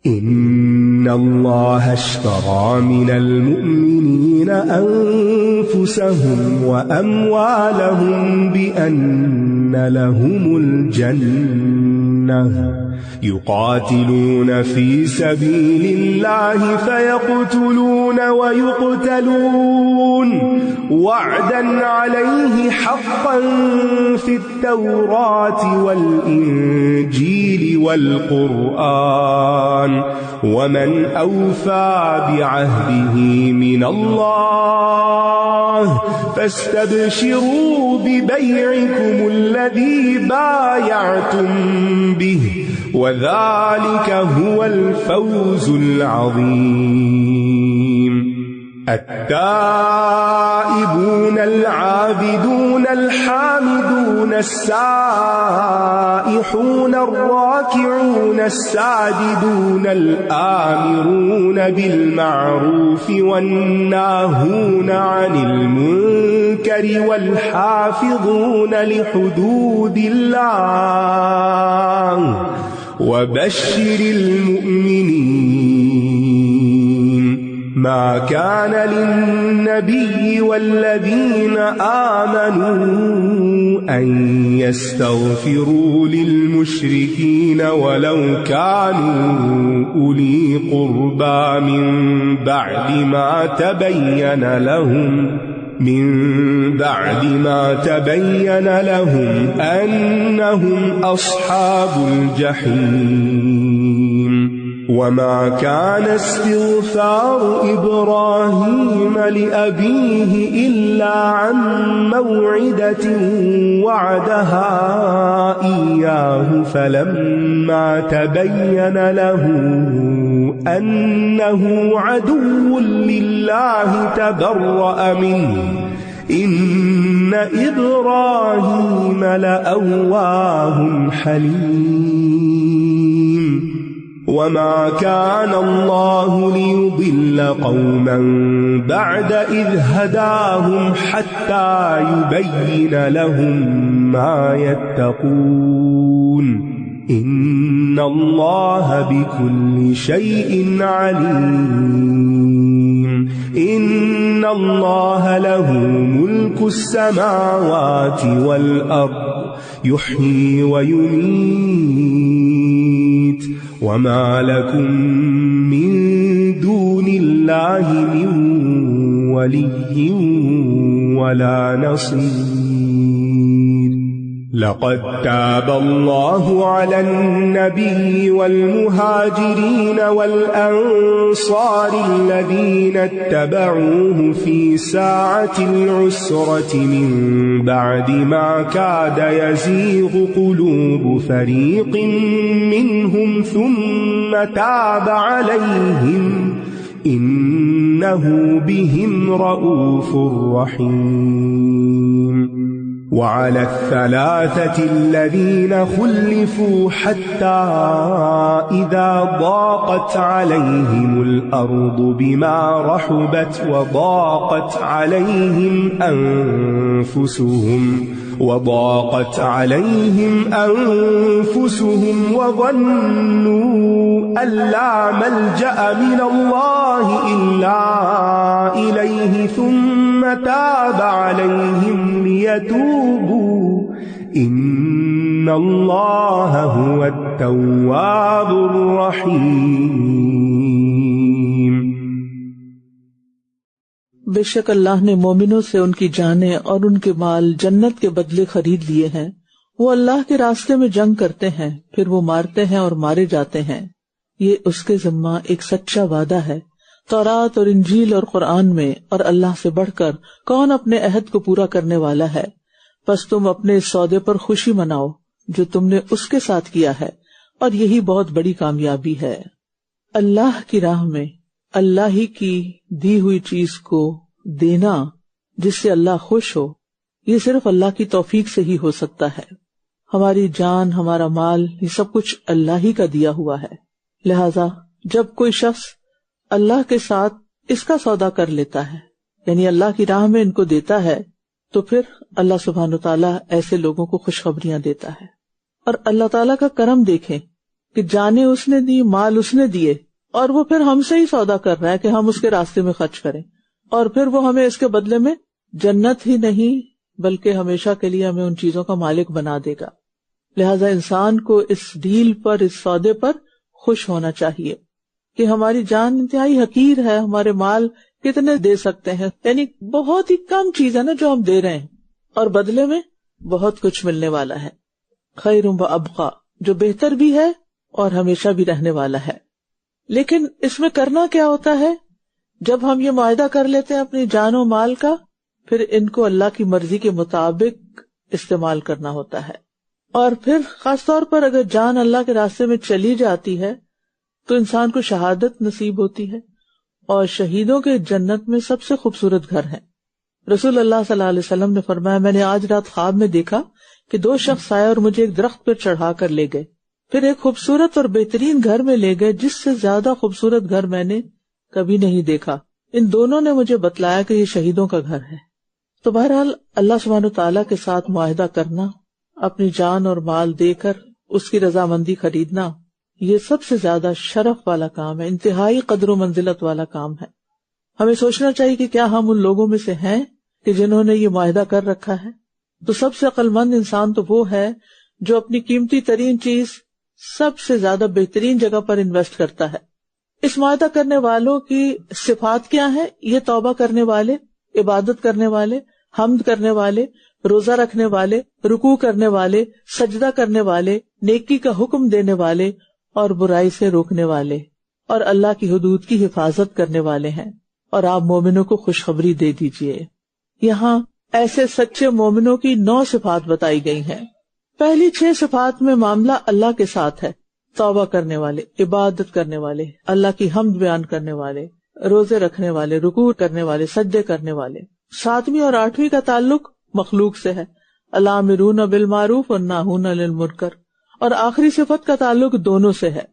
إن الله اشترى من المؤمنين أنفسهم وأموالهم بأن لهم الجنة يقاتلون في سبيل الله فيقتلون ويقتلون وعدا عليه حقا في التوراة والإنجيل والقرآن ومن أوفى بعهده من الله فاستبشروا ببيعكم الذي بايعتم به وذلك هو الفوز العظيم. التائبون العابدون الحامدون السائحون الراكعون الساجدون الآمرون بالمعروف والناهون عن المنكر والحافظون لحدود الله وبشر المؤمنين. ما كان للنبي والذين آمنوا أن يستغفروا للمشركين ولو كانوا أولي قربى من بعد ما تبين لهم أنهم أصحاب الجحيم. وما كان استغفار إبراهيم لأبيه إلا عن موعدة وعدها إياه فلما تبين له أنه عدو لله تبرأ منه إن إبراهيم لأواه حليم. وما كان الله ليضل قوما بعد إذ هداهم حتى يبين لهم ما يتقون إن الله بكل شيء عليم. إن الله له ملك السماوات والأرض يحيي ويميت وما لكم من دون الله من ولي ولا نصير. لقد تاب الله على النبي والمهاجرين والأنصار الذين اتبعوه في ساعة العسرة من بعد ما كاد يزيغ قلوب فريق منهم ثم تاب عليهم إنه بهم رؤوف رحيم. وعلى الثلاثة الذين خلفوا حتى إذا ضاقت عليهم الأرض بما رحبت وضاقت عليهم أنفسهم وظنوا أن لا ملجأ من الله إلا إليه ثم تاب عليهم ليتوبوا إن الله هو التواب الرحيم. بے شک اللہ نے مومنوں سے ان کی جانیں اور ان کے مال جنت کے بدلے خرید لیے ہیں. وہ اللہ کے راستے میں جنگ کرتے ہیں پھر وہ مارتے ہیں اور مارے جاتے ہیں. یہ اس کے ذمہ ایک سچا وعدہ ہے. تورات اور انجیل اور قرآن میں اور اللہ سے بڑھ کر کون اپنے عہد کو پورا کرنے والا ہے؟ پس تم اپنے اس سودے پر خوشی مناؤ جو تم نے اس کے ساتھ کیا ہے اور یہی بہت بڑی کامیابی ہے. اللہ کی راہ میں اللہ ہی کی دی ہوئی چیز کو دینا جس سے اللہ خوش ہو، یہ صرف اللہ کی توفیق سے ہی ہو سکتا ہے. ہماری جان، ہمارا مال، یہ سب کچھ اللہ ہی کا دیا ہوا ہے. لہذا جب کوئی شخص اللہ کے ساتھ اس کا سودا کر لیتا ہے، یعنی اللہ کی راہ میں ان کو دیتا ہے، تو پھر اللہ سبحانہ وتعالیٰ ایسے لوگوں کو خوشخبریاں دیتا ہے. اور اللہ تعالیٰ کا کرم دیکھیں، کہ جانیں اس نے دی، مال اس نے دیے، اور وہ پھر ہم سے ہی سودا کر رہا ہے کہ ہم اس کے راستے میں خرچ کریں، اور پھر وہ ہمیں اس کے بدلے میں جنت ہی نہیں بلکہ ہمیشہ کے لیے ہمیں ان چیزوں کا مالک بنا دے گا۔ لہذا انسان کو اس ڈیل پر، اس سودے پر خوش ہونا چاہیے کہ ہماری جان انتہائی حقیر ہے، ہمارے مال کتنے دے سکتے ہیں، یعنی بہت ہی کم چیز ہے نا جو ہم دے رہے ہیں، اور بدلے میں بہت کچھ ملنے والا ہے۔ خیر و ابقا، جو بہتر بھی ہے اور ہمیشہ بھی رہنے والا ہے۔ لیکن اس میں کرنا کیا ہوتا ہے؟ جب ہم یہ معاہدہ کر لیتے ہیں اپنی جان و مال کا، پھر ان کو اللہ کی مرضی کے مطابق استعمال کرنا ہوتا ہے۔ اور پھر خاص طور پر اگر جان اللہ کے راستے میں چلی جاتی ہے تو انسان کو شہادت نصیب ہوتی ہے، اور شہیدوں کے جنت میں سب سے خوبصورت گھر ہیں۔ رسول اللہ صلی اللہ علیہ وسلم نے فرمایا، میں نے آج رات خواب میں دیکھا کہ 2 شخص آئے اور مجھے ایک درخت پر چڑھا کر لے گئے، پھر ایک خوبصورت اور بہترین گھر میں لے گئے جس سے زیادہ خوبصورت گھر میں نے کبھی نہیں دیکھا۔ ان دونوں نے مجھے بتلایا کہ یہ شہیدوں کا گھر ہے۔ تو بہرحال اللہ سبحانہ وتعالیٰ کے ساتھ معاہدہ کرنا، اپنی جان اور مال دے کر اس کی رضامندی خریدنا، یہ سب سے زیادہ شرف والا کام ہے، انتہائی قدر و منزلت والا کام ہے۔ ہمیں سوچنا چاہیے کہ کیا ہم ان لوگوں میں سے ہیں کہ جنہوں نے یہ معاہدہ کر رکھا ہے؟ تو سب سے عقل مند انسان تو وہ ہے جو اپنی قیمتی ترین چیز سب سے زیادہ بہترین جگہ پر انویسٹ کرتا ہے۔ اس معاہدہ کرنے والوں کی صفات کیا ہیں؟ یہ توبہ کرنے والے، عبادت کرنے والے، حمد کرنے والے، روزہ رکھنے والے، رکوع کرنے والے، سجدہ کرنے والے، نیکی کا حکم دینے والے اور برائی سے روکنے والے، اور اللہ کی حدود کی حفاظت کرنے والے ہیں۔ اور آپ مومنوں کو خوشخبری دے دیجئے۔ یہاں ایسے سچے مومنوں کی 9 صفات بتائی گئی ہیں۔ پہلی 6 صفات میں معاملہ اللہ کے ساتھ ہے، توبہ کرنے والے، عبادت کرنے والے، اللہ کی حمد بیان کرنے والے، روزے رکھنے والے، رکوع کرنے والے، سجدے کرنے والے۔ 7ویں اور 8ویں کا تعلق مخلوق سے ہے، الامرون بالمعروف والناہون عن المنکر، اور آخری صفت کا تعلق دونوں سے ہے۔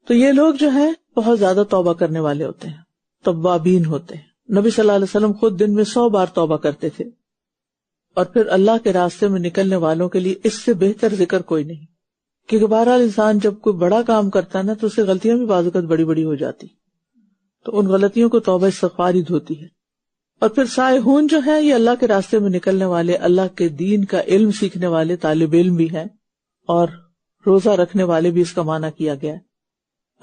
تو یہ لوگ جو ہیں بہت زیادہ توبہ کرنے والے ہوتے ہیں، توابین ہوتے ہیں۔ نبی صلی اللہ علیہ وسلم خود دن میں 100 بار توبہ کرتے تھے، اور پھر اللہ کے راستے میں نکلنے والوں کے لیے اس سے بہتر ذکر کوئی نہیں، کیونکہ بہرحال انسان جب کوئی بڑا کام کرتا ہے نا تو اس سے غلطیاں بھی بعض اوقات بڑی بڑی ہو جاتی، تو ان غلطیوں کو توبہ استغفار ہی دھوتی ہے۔ اور پھر سائحون جو ہے یہ اللہ کے راستے میں نکلنے والے، اللہ کے دین کا علم سیکھنے والے طالب علم بھی ہیں، اور روزہ رکھنے والے بھی اس کا معنی کیا گیا ہے۔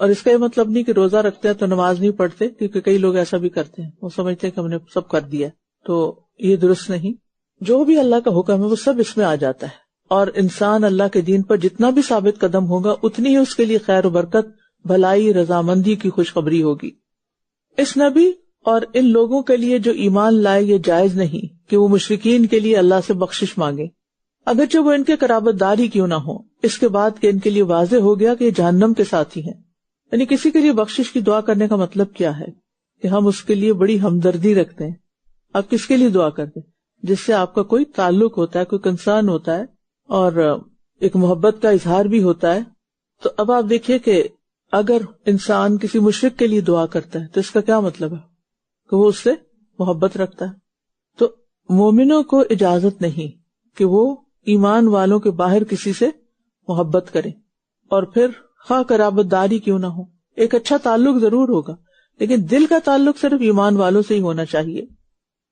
اور اس کا یہ مطلب نہیں کہ روزہ رکھتے ہیں تو نماز نہیں پڑھتے، کیونکہ کئی لوگ ایسا بھی کرتے ہیں، وہ سمجھتے ہیں کہ ہم نے سب کر دیا، تو یہ درست نہیں۔ جو بھی اللہ کا حکم ہے وہ سب اس میں آ جاتا ہے، اور انسان اللہ کے دین پر جتنا بھی ثابت قدم ہوگا اتنی ہی اس کے لیے خیر و برکت، بھلائی، رضامندی کی خوشخبری ہوگی۔ اس نبی اور ان لوگوں کے لیے جو ایمان لائے یہ جائز نہیں کہ وہ مشرکین کے لیے اللہ سے بخشش مانگے، اگرچہ وہ ان کے قرابت دار ہی کیوں نہ ہو، اس کے بعد کہ ان کے لیے واضح ہو گیا کہ یہ جہنم کے ساتھی ہیں۔ یعنی کسی کے لیے بخشش کی دعا کرنے کا مطلب کیا ہے؟ کہ ہم اس کے لیے بڑی ہمدردی رکھتے ہیں۔ آپ کس کے لیے دعا کرتے ہیں؟ جس سے آپ کا کوئی تعلق ہوتا ہے، کوئی کنسرن ہوتا ہے، اور ایک محبت کا اظہار بھی ہوتا ہے۔ تو اب آپ دیکھیے کہ اگر انسان کسی مشرک کے لیے دعا کرتا ہے تو اس کا کیا مطلب ہے؟ کہ وہ اس سے محبت رکھتا ہے۔ تو مومنوں کو اجازت نہیں کہ وہ ایمان والوں کے باہر کسی سے محبت کریں، اور پھر خواہ قرابت داری کیوں نہ ہو، ایک اچھا تعلق ضرور ہوگا، لیکن دل کا تعلق صرف ایمان والوں سے ہی ہونا چاہیے۔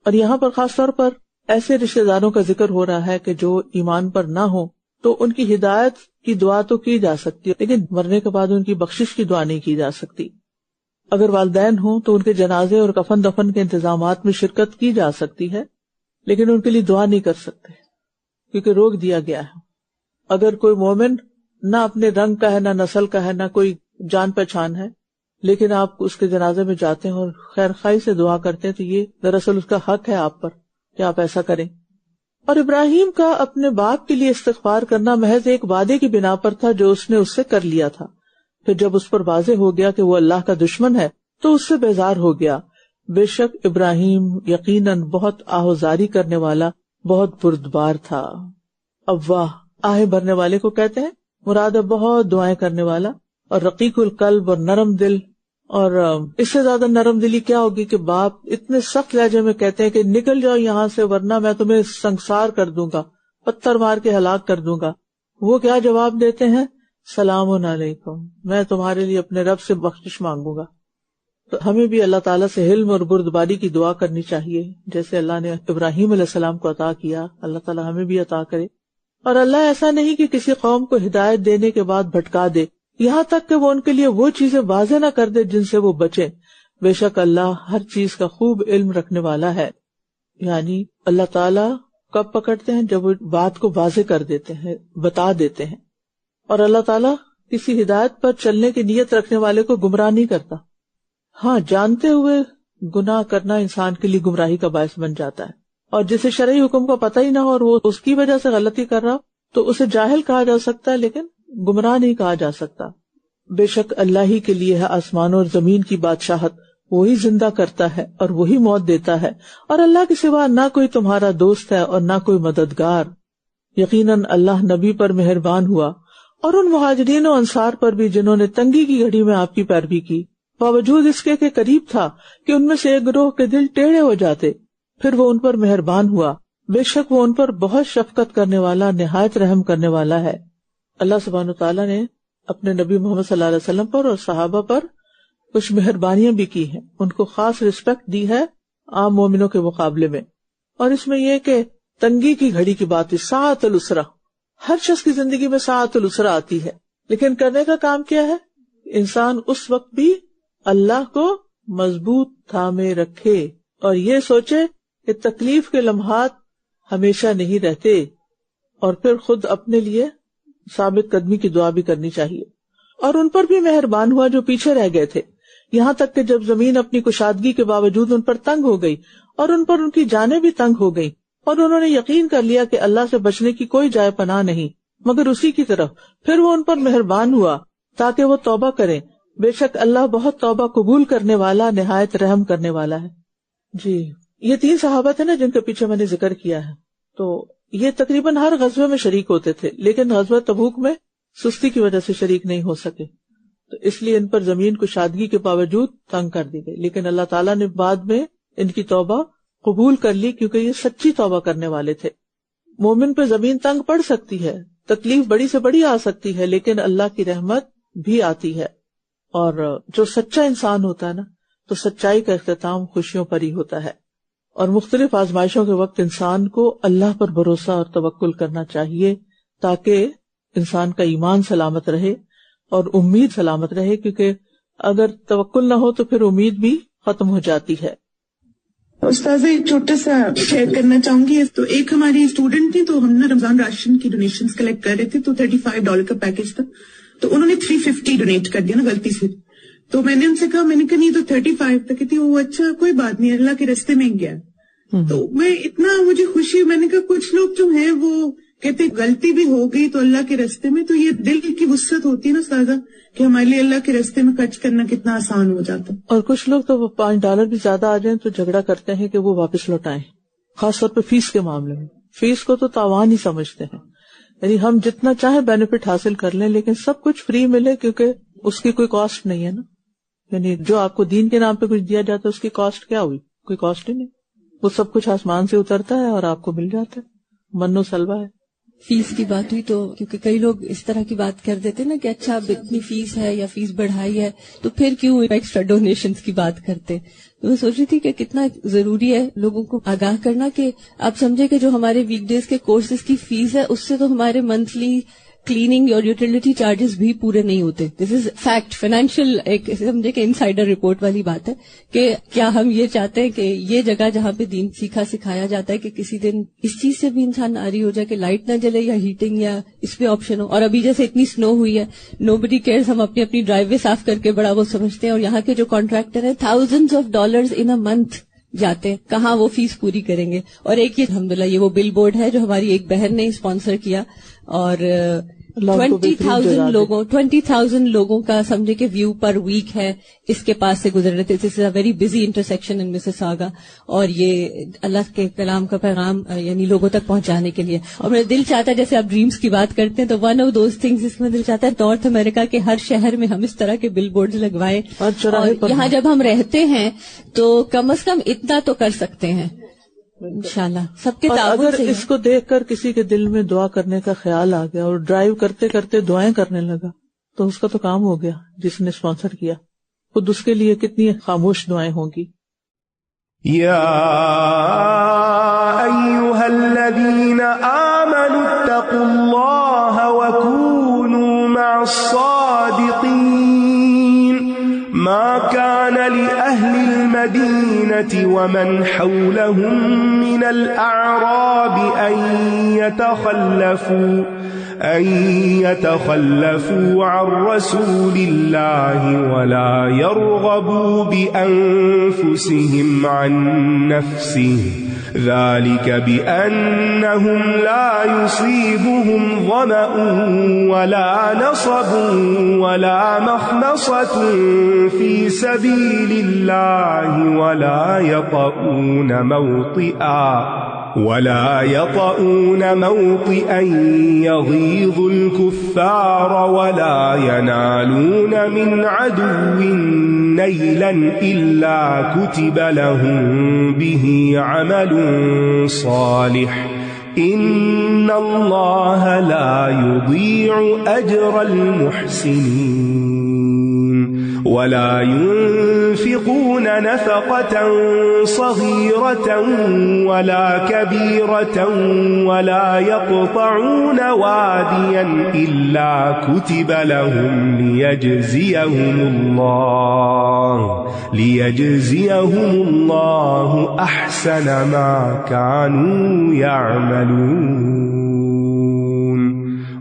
اور یہاں پر خاص طور پر ایسے رشتہ داروں کا ذکر ہو رہا ہے کہ جو ایمان پر نہ ہو، تو ان کی ہدایت کی دعا تو کی جا سکتی ہے، لیکن مرنے کے بعد ان کی بخشش کی دعا نہیں کی جا سکتی۔ اگر والدین ہوں تو ان کے جنازے اور کفن دفن کے انتظامات میں شرکت کی جا سکتی ہے، لیکن ان کے لیے دعا نہیں کر سکتے کیونکہ روک دیا گیا ہے۔ اگر کوئی مومن نہ اپنے رنگ کا ہے، نہ نسل کا ہے، نہ کوئی جان پہچان ہے، لیکن آپ اس کے جنازے میں جاتے ہیں اور خیر خواہی سے دعا کرتے ہیں، تو یہ دراصل اس کا حق ہے آپ پر کہ آپ ایسا کریں۔ اور ابراہیم کا اپنے باپ کے لیے استغفار کرنا محض ایک وعدے کی بنا پر تھا جو اس نے اس سے کر لیا تھا۔ پھر جب اس پر واضح ہو گیا کہ وہ اللہ کا دشمن ہے تو اس سے بیزار ہو گیا۔ بے شک ابراہیم یقیناً بہت آہوزاری کرنے والا، بہت بردبار تھا۔ اواہ، آہ بھرنے والے کو کہتے ہیں، مراد ہے بہت دعائیں کرنے والا، اور رقیق القلب اور نرم دل۔ اور اس سے زیادہ نرم دلی کیا ہوگی کہ باپ اتنے سخت لہجے میں کہتے ہیں کہ نکل جاؤ یہاں سے ورنہ میں تمہیں سنسار کر دوں گا، پتھر مار کے ہلاک کر دوں گا۔ وہ کیا جواب دیتے ہیں؟ سلام علیکم، میں تمہارے لیے اپنے رب سے بخشش مانگوں گا. تو ہمیں بھی اللہ تعالیٰ سے حلم اور بردباری کی دعا کرنی چاہیے، جیسے اللہ نے ابراہیم علیہ السلام کو عطا کیا، اللہ تعالیٰ ہمیں بھی عطا کرے. اور اللہ ایسا نہیں کہ کسی قوم کو ہدایت دینے کے بعد بھٹکا دے، یہاں تک کہ وہ ان کے لیے وہ چیزیں واضح نہ کر دے جن سے وہ بچیں. بے شک اللہ ہر چیز کا خوب علم رکھنے والا ہے. یعنی اللہ تعالیٰ کب پکڑتے ہیں؟ جب وہ بات کو واضح کر دیتے ہیں، بتا دیتے ہیں. اور اللہ تعالیٰ کسی ہدایت پر چلنے کی نیت رکھنے والے کو گمراہ نہیں کرتا. ہاں، جانتے ہوئے گناہ کرنا انسان کے لیے گمراہی کا باعث بن جاتا ہے، اور جسے شرعی حکم کا پتہ ہی نہ ہو اور وہ اس کی وجہ سے غلطی کر رہا تو اسے جاہل کہا جا سکتا ہے، لیکن گمراہ نہیں کہا جا سکتا. بے شک اللہ ہی کے لیے ہے آسمانوں اور زمین کی بادشاہت، وہی زندہ کرتا ہے اور وہی موت دیتا ہے، اور اللہ کے سوا نہ کوئی تمہارا دوست ہے اور نہ کوئی مددگار. یقیناً اللہ نبی پر مہربان ہوا اور ان مہاجرین و انصار پر بھی جنہوں نے تنگی کی گھڑی میں آپ کی پیروی کی، باوجود اس کے کہ قریب تھا کہ ان میں سے ایک گروہ کے دل ٹیڑھے ہو جاتے، پھر وہ ان پر مہربان ہوا. بے شک وہ ان پر بہت شفقت کرنے والا، نہایت رحم کرنے والا ہے. اللہ سبحانہ وتعالیٰ نے اپنے نبی محمد صلی اللہ علیہ وسلم پر اور صحابہ پر کچھ مہربانیاں بھی کی ہیں، ان کو خاص رسپیکٹ دی ہے عام مومنوں کے مقابلے میں. اور اس میں یہ کہ تنگی کی گھڑی کی بات ہے، ساعۃ العسرہ، ہر شخص کی زندگی میں ساعۃ العسرہ آتی ہے، لیکن کرنے کا کام کیا ہے؟ انسان اس وقت بھی اللہ کو مضبوط تھامے رکھے اور یہ سوچے کہ تکلیف کے لمحات ہمیشہ نہیں رہتے، اور پھر خود اپنے لیے ثابت قدمی کی دعا بھی کرنی چاہیے. اور ان پر بھی مہربان ہوا جو پیچھے رہ گئے تھے، یہاں تک کہ جب زمین اپنی کشادگی کے باوجود ان پر تنگ ہو گئی اور ان پر ان کی جانیں بھی تنگ ہو گئی، اور انہوں نے یقین کر لیا کہ اللہ سے بچنے کی کوئی جائے پناہ نہیں مگر اسی کی طرف، پھر وہ ان پر مہربان ہوا تاکہ وہ توبہ کریں. بے شک اللہ بہت توبہ قبول کرنے والا، نہایت رحم کرنے والا ہے. جی، یہ 3 صحابہ تھے نا جن کے پیچھے میں نے ذکر کیا ہے، تو یہ تقریباً ہر غزوے میں شریک ہوتے تھے، لیکن غزوہ تبوک میں سستی کی وجہ سے شریک نہیں ہو سکے، تو اس لیے ان پر زمین کشادگی کے باوجود تنگ کر دی گئی. لیکن اللہ تعالیٰ نے بعد میں ان کی توبہ قبول کر لی، کیونکہ یہ سچی توبہ کرنے والے تھے. مومن پہ زمین تنگ پڑ سکتی ہے، تکلیف بڑی سے بڑی آ سکتی ہے، لیکن اللہ کی رحمت بھی آتی ہے. اور جو سچا انسان ہوتا ہے نا، تو سچائی کا اختتام خوشیوں پر ہی ہوتا ہے. اور مختلف آزمائشوں کے وقت انسان کو اللہ پر بھروسہ اور توکل کرنا چاہیے تاکہ انسان کا ایمان سلامت رہے اور امید سلامت رہے، کیونکہ اگر توکل نہ ہو تو پھر امید بھی ختم ہو جاتی ہے. استاذہ ایک چھوٹا سا شیئر کرنا چاہوں گی. تو ایک ہماری اسٹوڈنٹ تھی، تو ہم نے رمضان راشن کی ڈونیشنز کلیکٹ کر رہے تھے، تو $35 کا پیکج تھا، تو انہوں نے 350 ڈونیٹ کر دیا نا غلطی سے. تو میں نے ان سے کہا، میں نے کہا نہیں تو 35 تھا. کہتی وہ اچھا کوئی بات نہیں، اللہ کے راستے میں گیا. تو میں اتنا مجھے خوشی، میں نے کہا کچھ لوگ جو ہیں وہ کہتے غلطی بھی ہو گئی تو اللہ کے راستے میں، تو یہ دل کی وسعت ہوتی ہے نا استاذہ کہ ہمارے لیے اللہ کے راستے میں خرچ کرنا کتنا آسان ہو جاتا. اور کچھ لوگ تو $5 بھی زیادہ آ جائیں تو جھگڑا کرتے ہیں کہ وہ واپس لوٹائیں، خاص طور پہ فیس کے معاملے میں. فیس کو تو تاوان ہی سمجھتے ہیں، یعنی ہم جتنا چاہیں بینیفٹ حاصل کر لیں لیکن سب کچھ فری ملے، کیونکہ اس کی کوئی کاسٹ نہیں ہے نا. یعنی جو آپ کو دین کے نام پہ کچھ دیا جاتا ہے اس کی کاسٹ کیا ہوئی؟ کوئی کاسٹ ہی نہیں. وہ سب کچھ آسمان سے اترتا ہے اور آپ کو مل جاتا ہے، من و سلوہ ہے. فیس کی بات ہوئی تو کیونکہ کئی لوگ اس طرح کی بات کر دیتے نا کہ اچھا اب اتنی فیس ہے یا فیس بڑھائی ہے تو پھر کیوں ایکسٹرا ڈونیشنز کی بات کرتے. تو میں سوچ رہی تھی کہ کتنا ضروری ہے لوگوں کو آگاہ کرنا کہ آپ سمجھے کہ جو ہمارے ویک ڈیز کے کورسز کی فیس ہے اس سے تو ہمارے منتھلی کلیننگ اور یوٹیلیٹی چارجز بھی پورے نہیں ہوتے. دس از فیکٹ، فائنینشیل ایک سمجھے کہ انسائڈر رپورٹ والی بات ہے کہ کیا ہم یہ چاہتے ہیں کہ یہ جگہ جہاں پہ دین سیکھا سکھایا جاتا ہے کہ کسی دن اس چیز سے بھی انسان ناری ہو جائے کہ لائٹ نہ جلے یا ہیٹنگ یا اس پہ آپشن ہو. اور ابھی جیسے اتنی سنو ہوئی ہے، نوبڈی کیئرز، ہم اپنی اپنی ڈرائیو وے صاف کر کے بڑا وہ سمجھتے ہیں، اور یہاں کے جو کانٹریکٹر ہیں $thousands in a month جاتے ہیں، کہاں وہ فیس پوری کریں گے. اور ایک یہ الحمدللہ یہ وہ بل بورڈ ہے جو ہماری ایک بہن نے اسپانسر کیا، اور 20,000 لوگوں کا سمجھے کہ ویو پر ویک ہے اس کے پاس سے گزر رہے تھے. This is a very busy intersection in Mississauga, اور یہ اللہ کے کلام کا پیغام یعنی لوگوں تک پہنچانے کے لیے. اور میرا دل چاہتا ہے جیسے آپ ڈریمز کی بات کرتے ہیں تو ون آف دوز تھنگز جس میں دل چاہتا ہے نارتھ امریکہ کے ہر شہر میں ہم اس طرح کے بل بورڈز لگوائیں، اور یہاں جب ہم رہتے ہیں تو کم از کم اتنا تو کر سکتے ہیں انشاءاللہ سب کے تعاون سے. اگر اس کو دیکھ کر کسی کے دل میں دعا کرنے کا خیال آ گیا اور ڈرائیو کرتے کرتے دعائیں کرنے لگا تو اس کا تو کام ہو گیا جس نے اسپانسر کیا. خود اس کے لیے کتنی خاموش دعائیں ہوں گی. یا ایھا الذین آمنوا اتقوا اللہ وکونوا مع الصادقین ما كان لأهل المدينة ومن حولهم من الأعراب أن يتخلفوا عن رسول الله ولا يرغبوا بأنفسهم عن نفسه ذلك بأنهم لا يصيبهم ظمأ ولا نصب ولا مخمصة في سبيل الله ولا يطؤون موطئا يغيظ الكفار ولا ينالون من عدو نيلا إلا كتب لهم به عمل صالح إن الله لا يضيع أجر المحسنين ولا ينفقون نفقة صغيرة ولا كبيرة ولا يقطعون واديا إلا كتب لهم ليجزيهم الله أحسن ما كانوا يعملون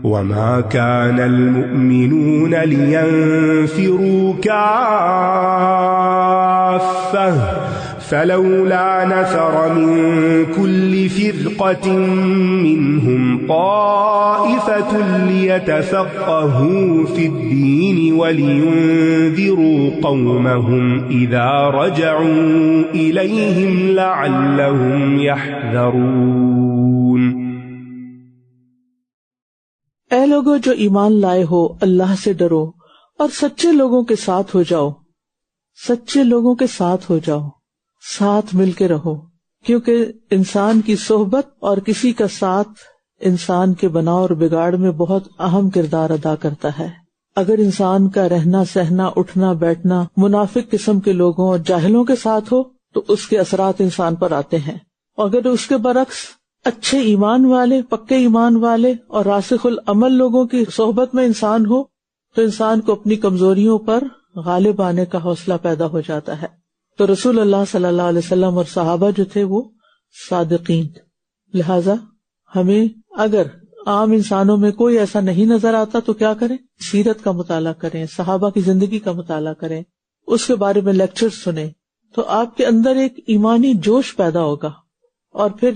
وما كان المؤمنون لينفروا كافة فلولا نفر من كل فرقة منهم طائفة ليتفقهوا في الدين ولينذروا قومهم إذا رجعوا إليهم لعلهم يحذرون. اے لوگو جو ایمان لائے ہو، اللہ سے ڈرو اور سچے لوگوں کے ساتھ ہو جاؤ. سچے لوگوں کے ساتھ ہو جاؤ، ساتھ مل کے رہو، کیونکہ انسان کی صحبت اور کسی کا ساتھ انسان کے بناؤ اور بگاڑ میں بہت اہم کردار ادا کرتا ہے. اگر انسان کا رہنا سہنا اٹھنا بیٹھنا منافق قسم کے لوگوں اور جاہلوں کے ساتھ ہو تو اس کے اثرات انسان پر آتے ہیں. اگر اس کے برعکس اچھے ایمان والے، پکے ایمان والے اور راسخ العمل لوگوں کی صحبت میں انسان ہو تو انسان کو اپنی کمزوریوں پر غالب آنے کا حوصلہ پیدا ہو جاتا ہے. تو رسول اللہ صلی اللہ علیہ وسلم اور صحابہ جو تھے وہ صادقین. لہذا ہمیں اگر عام انسانوں میں کوئی ایسا نہیں نظر آتا تو کیا کریں؟ سیرت کا مطالعہ کریں، صحابہ کی زندگی کا مطالعہ کریں، اس کے بارے میں لیکچر سنیں، تو آپ کے اندر ایک ایمانی جوش پیدا ہوگا اور پھر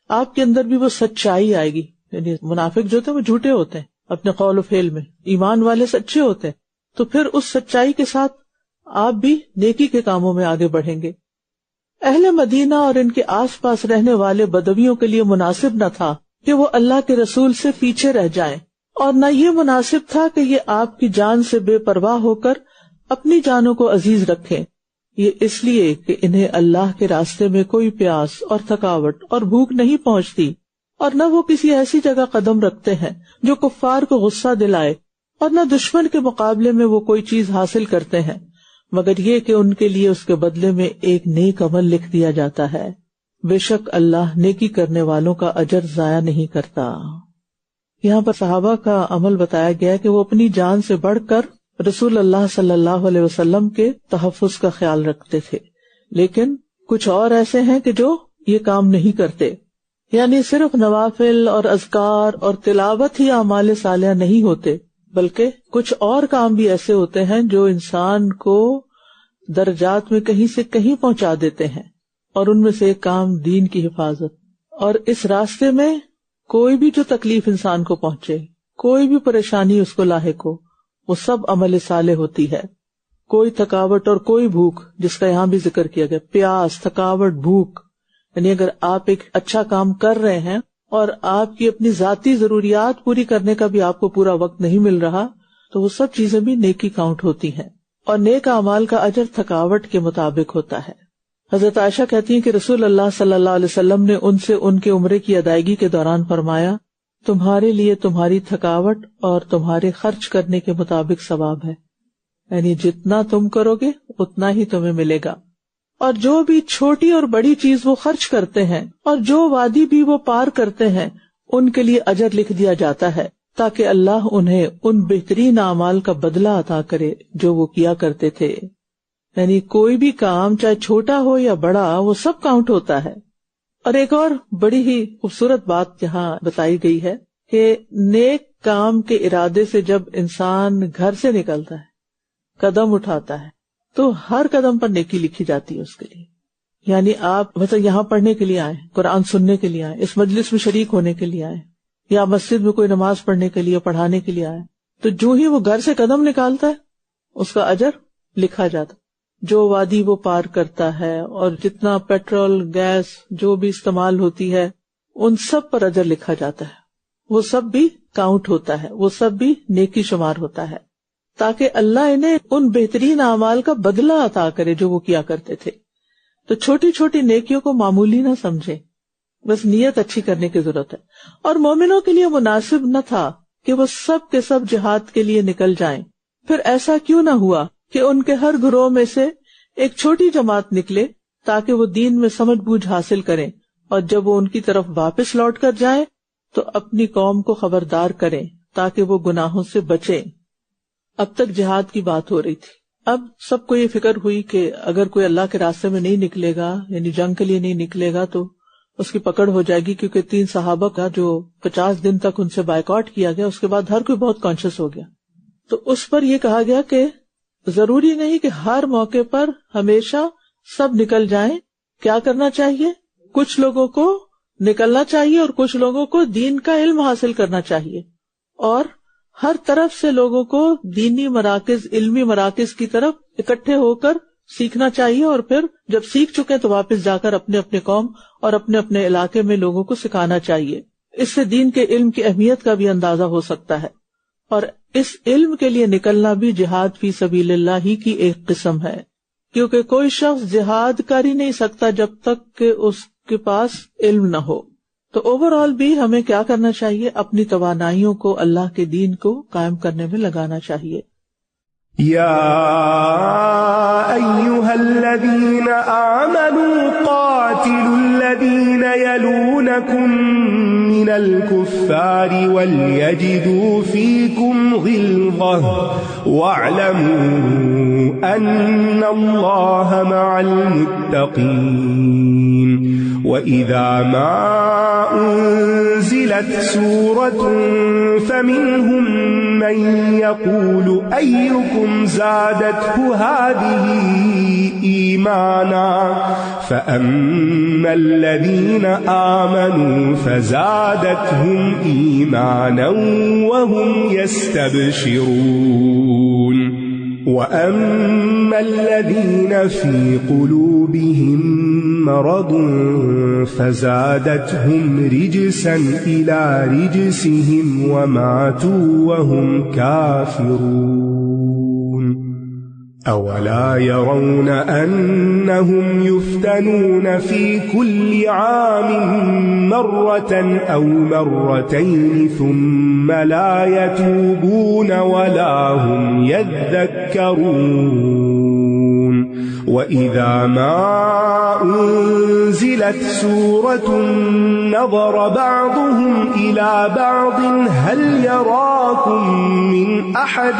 آپ کے اندر بھی وہ سچائی آئے گی. یعنی منافق جو ہوتے ہیں وہ جھوٹے ہوتے ہیں اپنے قول و فعل میں، ایمان والے سچے ہوتے ہیں، تو پھر اس سچائی کے ساتھ آپ بھی نیکی کے کاموں میں آگے بڑھیں گے. اہل مدینہ اور ان کے آس پاس رہنے والے بدویوں کے لیے مناسب نہ تھا کہ وہ اللہ کے رسول سے پیچھے رہ جائیں، اور نہ یہ مناسب تھا کہ یہ آپ کی جان سے بے پرواہ ہو کر اپنی جانوں کو عزیز رکھیں. یہ اس لیے کہ انہیں اللہ کے راستے میں کوئی پیاس اور تھکاوٹ اور بھوک نہیں پہنچتی، اور نہ وہ کسی ایسی جگہ قدم رکھتے ہیں جو کفار کو غصہ دلائے، اور نہ دشمن کے مقابلے میں وہ کوئی چیز حاصل کرتے ہیں مگر یہ کہ ان کے لیے اس کے بدلے میں ایک نیک عمل لکھ دیا جاتا ہے. بے شک اللہ نیکی کرنے والوں کا اجر ضائع نہیں کرتا. یہاں پر صحابہ کا عمل بتایا گیا کہ وہ اپنی جان سے بڑھ کر رسول اللہ صلی اللہ علیہ وسلم کے تحفظ کا خیال رکھتے تھے، لیکن کچھ اور ایسے ہیں کہ جو یہ کام نہیں کرتے. یعنی صرف نوافل اور اذکار اور تلاوت ہی اعمال صالحہ نہیں ہوتے، بلکہ کچھ اور کام بھی ایسے ہوتے ہیں جو انسان کو درجات میں کہیں سے کہیں پہنچا دیتے ہیں، اور ان میں سے ایک کام دین کی حفاظت. اور اس راستے میں کوئی بھی جو تکلیف انسان کو پہنچے، کوئی بھی پریشانی اس کو لاحق ہو، وہ سب عمل صالح ہوتی ہے. کوئی تھکاوٹ اور کوئی بھوک، جس کا یہاں بھی ذکر کیا گیا، پیاس، تھکاوٹ، بھوک، یعنی اگر آپ ایک اچھا کام کر رہے ہیں اور آپ کی اپنی ذاتی ضروریات پوری کرنے کا بھی آپ کو پورا وقت نہیں مل رہا تو وہ سب چیزیں بھی نیکی کاؤنٹ ہوتی ہیں، اور نیک اعمال کا اجر تھکاوٹ کے مطابق ہوتا ہے. حضرت عائشہ کہتی ہیں کہ رسول اللہ صلی اللہ علیہ وسلم نے ان سے ان کے عمرے کی ادائیگی کے دوران فرمایا تمہارے لیے تمہاری تھکاوٹ اور تمہارے خرچ کرنے کے مطابق ثواب ہے، یعنی جتنا تم کرو گے اتنا ہی تمہیں ملے گا. اور جو بھی چھوٹی اور بڑی چیز وہ خرچ کرتے ہیں اور جو وادی بھی وہ پار کرتے ہیں ان کے لیے اجر لکھ دیا جاتا ہے، تاکہ اللہ انہیں ان بہترین اعمال کا بدلہ عطا کرے جو وہ کیا کرتے تھے. یعنی کوئی بھی کام چاہے چھوٹا ہو یا بڑا وہ سب کاؤنٹ ہوتا ہے. اور ایک اور بڑی ہی خوبصورت بات یہاں بتائی گئی ہے کہ نیک کام کے ارادے سے جب انسان گھر سے نکلتا ہے، قدم اٹھاتا ہے، تو ہر قدم پر نیکی لکھی جاتی ہے اس کے لیے. یعنی آپ مثلا یہاں پڑھنے کے لیے آئے، قرآن سننے کے لیے آئے، اس مجلس میں شریک ہونے کے لیے آئے، یا مسجد میں کوئی نماز پڑھنے کے لیے پڑھانے کے لیے آئے، تو جو ہی وہ گھر سے قدم نکالتا ہے اس کا اجر لکھا جاتا. جو وادی وہ پار کرتا ہے اور جتنا پیٹرول گیس جو بھی استعمال ہوتی ہے ان سب پر اجر لکھا جاتا ہے. وہ سب بھی کاؤنٹ ہوتا ہے، وہ سب بھی نیکی شمار ہوتا ہے، تاکہ اللہ انہیں ان بہترین اعمال کا بدلہ عطا کرے جو وہ کیا کرتے تھے. تو چھوٹی چھوٹی نیکیوں کو معمولی نہ سمجھے، بس نیت اچھی کرنے کی ضرورت ہے. اور مومنوں کے لیے مناسب نہ تھا کہ وہ سب کے سب جہاد کے لیے نکل جائیں. پھر ایسا کیوں نہ ہوا کہ ان کے ہر گروہ میں سے ایک چھوٹی جماعت نکلے تاکہ وہ دین میں سمجھ بوجھ حاصل کریں، اور جب وہ ان کی طرف واپس لوٹ کر جائیں تو اپنی قوم کو خبردار کریں تاکہ وہ گناہوں سے بچیں. اب تک جہاد کی بات ہو رہی تھی، اب سب کو یہ فکر ہوئی کہ اگر کوئی اللہ کے راستے میں نہیں نکلے گا، یعنی جنگ کے لیے نہیں نکلے گا، تو اس کی پکڑ ہو جائے گی. کیونکہ 3 صحابہ کا جو 50 دن تک ان سے بائیکاٹ کیا گیا، اس کے بعد ہر کوئی بہت کانشیس ہو گیا. تو اس پر یہ کہا گیا کہ ضروری نہیں کہ ہر موقع پر ہمیشہ سب نکل جائیں. کیا کرنا چاہیے؟ کچھ لوگوں کو نکلنا چاہیے اور کچھ لوگوں کو دین کا علم حاصل کرنا چاہیے، اور ہر طرف سے لوگوں کو دینی مراکز، علمی مراکز کی طرف اکٹھے ہو کر سیکھنا چاہیے، اور پھر جب سیکھ چکے تو واپس جا کر اپنے اپنے قوم اور اپنے اپنے علاقے میں لوگوں کو سکھانا چاہیے. اس سے دین کے علم کی اہمیت کا بھی اندازہ ہو سکتا ہے. اور اس علم کے لیے نکلنا بھی جہاد فی سبیل اللہ ہی کی ایک قسم ہے، کیونکہ کوئی شخص جہاد کر ہی نہیں سکتا جب تک کہ اس کے پاس علم نہ ہو. تو اوور آل بھی ہمیں کیا کرنا چاہیے؟ اپنی توانائیوں کو اللہ کے دین کو قائم کرنے میں لگانا چاہیے. یا ایھا الذین آمنوا قاتلوا الذین یلونکم من الکفار ولیجدوا فیکم غلظہ واعلموا ان اللہ مع المتقین. وَإِذَا مَا أُنزِلَتْ سُورَةٌ فَمِنْهُمْ مَنْ يَقُولُ أَيُّكُمْ زَادَتْهُ هَٰذِهِ إِيمَانًا فَأَمَّا الَّذِينَ آمَنُوا فَزَادَتْهُمْ إِيمَانًا وَهُمْ يَسْتَبْشِرُونَ. وَأَمَّا الَّذِينَ فِي قُلُوبِهِم مرض فزادتهم رجسا إلى رجسهم وماتوا وهم كافرون. أولا يرون أنهم يفتنون في كل عام مرة أو مرتين ثم لا يتوبون ولا هم يذكرون. وَإِذَا مَا أُنزِلَتْ سُورَةٌ نَظَرَ بَعْضُهُمْ إِلَى بَعْضٍ هَلْ يَرَاكُمْ مِنْ أَحَدٍ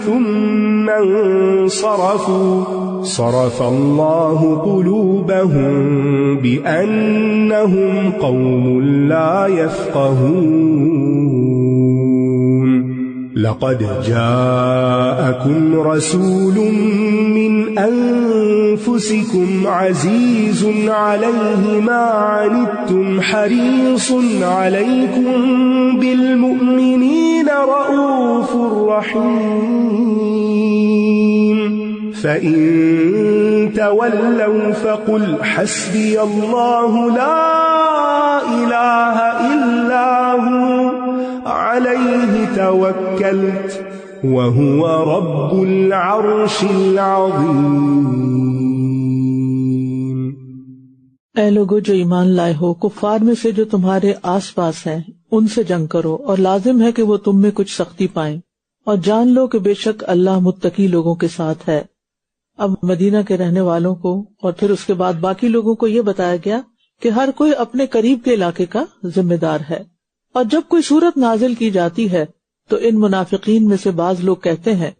ثُمَّ انصَرَفُوا صَرَفَ اللَّهُ قُلُوبَهُمْ بِأَنَّهُمْ قَوْمٌ لَا يَفْقَهُونَ. لَقَدْ جَاءَكُمْ رَسُولٌ مِّنْ أَنفُسِكُمْ عَزِيزٌ عَلَيْهِ مَا عَنِتُّمْ حَرِيصٌ عَلَيْكُمْ بِالْمُؤْمِنِينَ رَءُوفٌ رَحِيمٌ. فَإِن تَوَلَّوْا فَقُلْ حَسْبِيَ اللَّهُ لَا إِلَٰهَ إِلَّا هُوَ عَلَيْهِ تَوَكَّلْتُ وَهُوَ رَبُّ الْعَرْشِ الْعَظِيمِ. اے لوگو جو ایمان لائے ہو، کفار میں سے جو تمہارے آس پاس ہیں ان سے جنگ کرو اور لازم ہے کہ وہ تم میں کچھ سختی پائیں، اور جان لو کہ بے شک اللہ متقی لوگوں کے ساتھ ہے۔ اب مدینہ کے رہنے والوں کو اور پھر اس کے بعد باقی لوگوں کو یہ بتایا گیا کہ ہر کوئی اپنے قریب کے علاقے کا ذمہ دار ہے، اور جب کوئی صورت نازل کی جاتی ہے تو ان منافقین میں سے بعض لوگ کہتے ہیں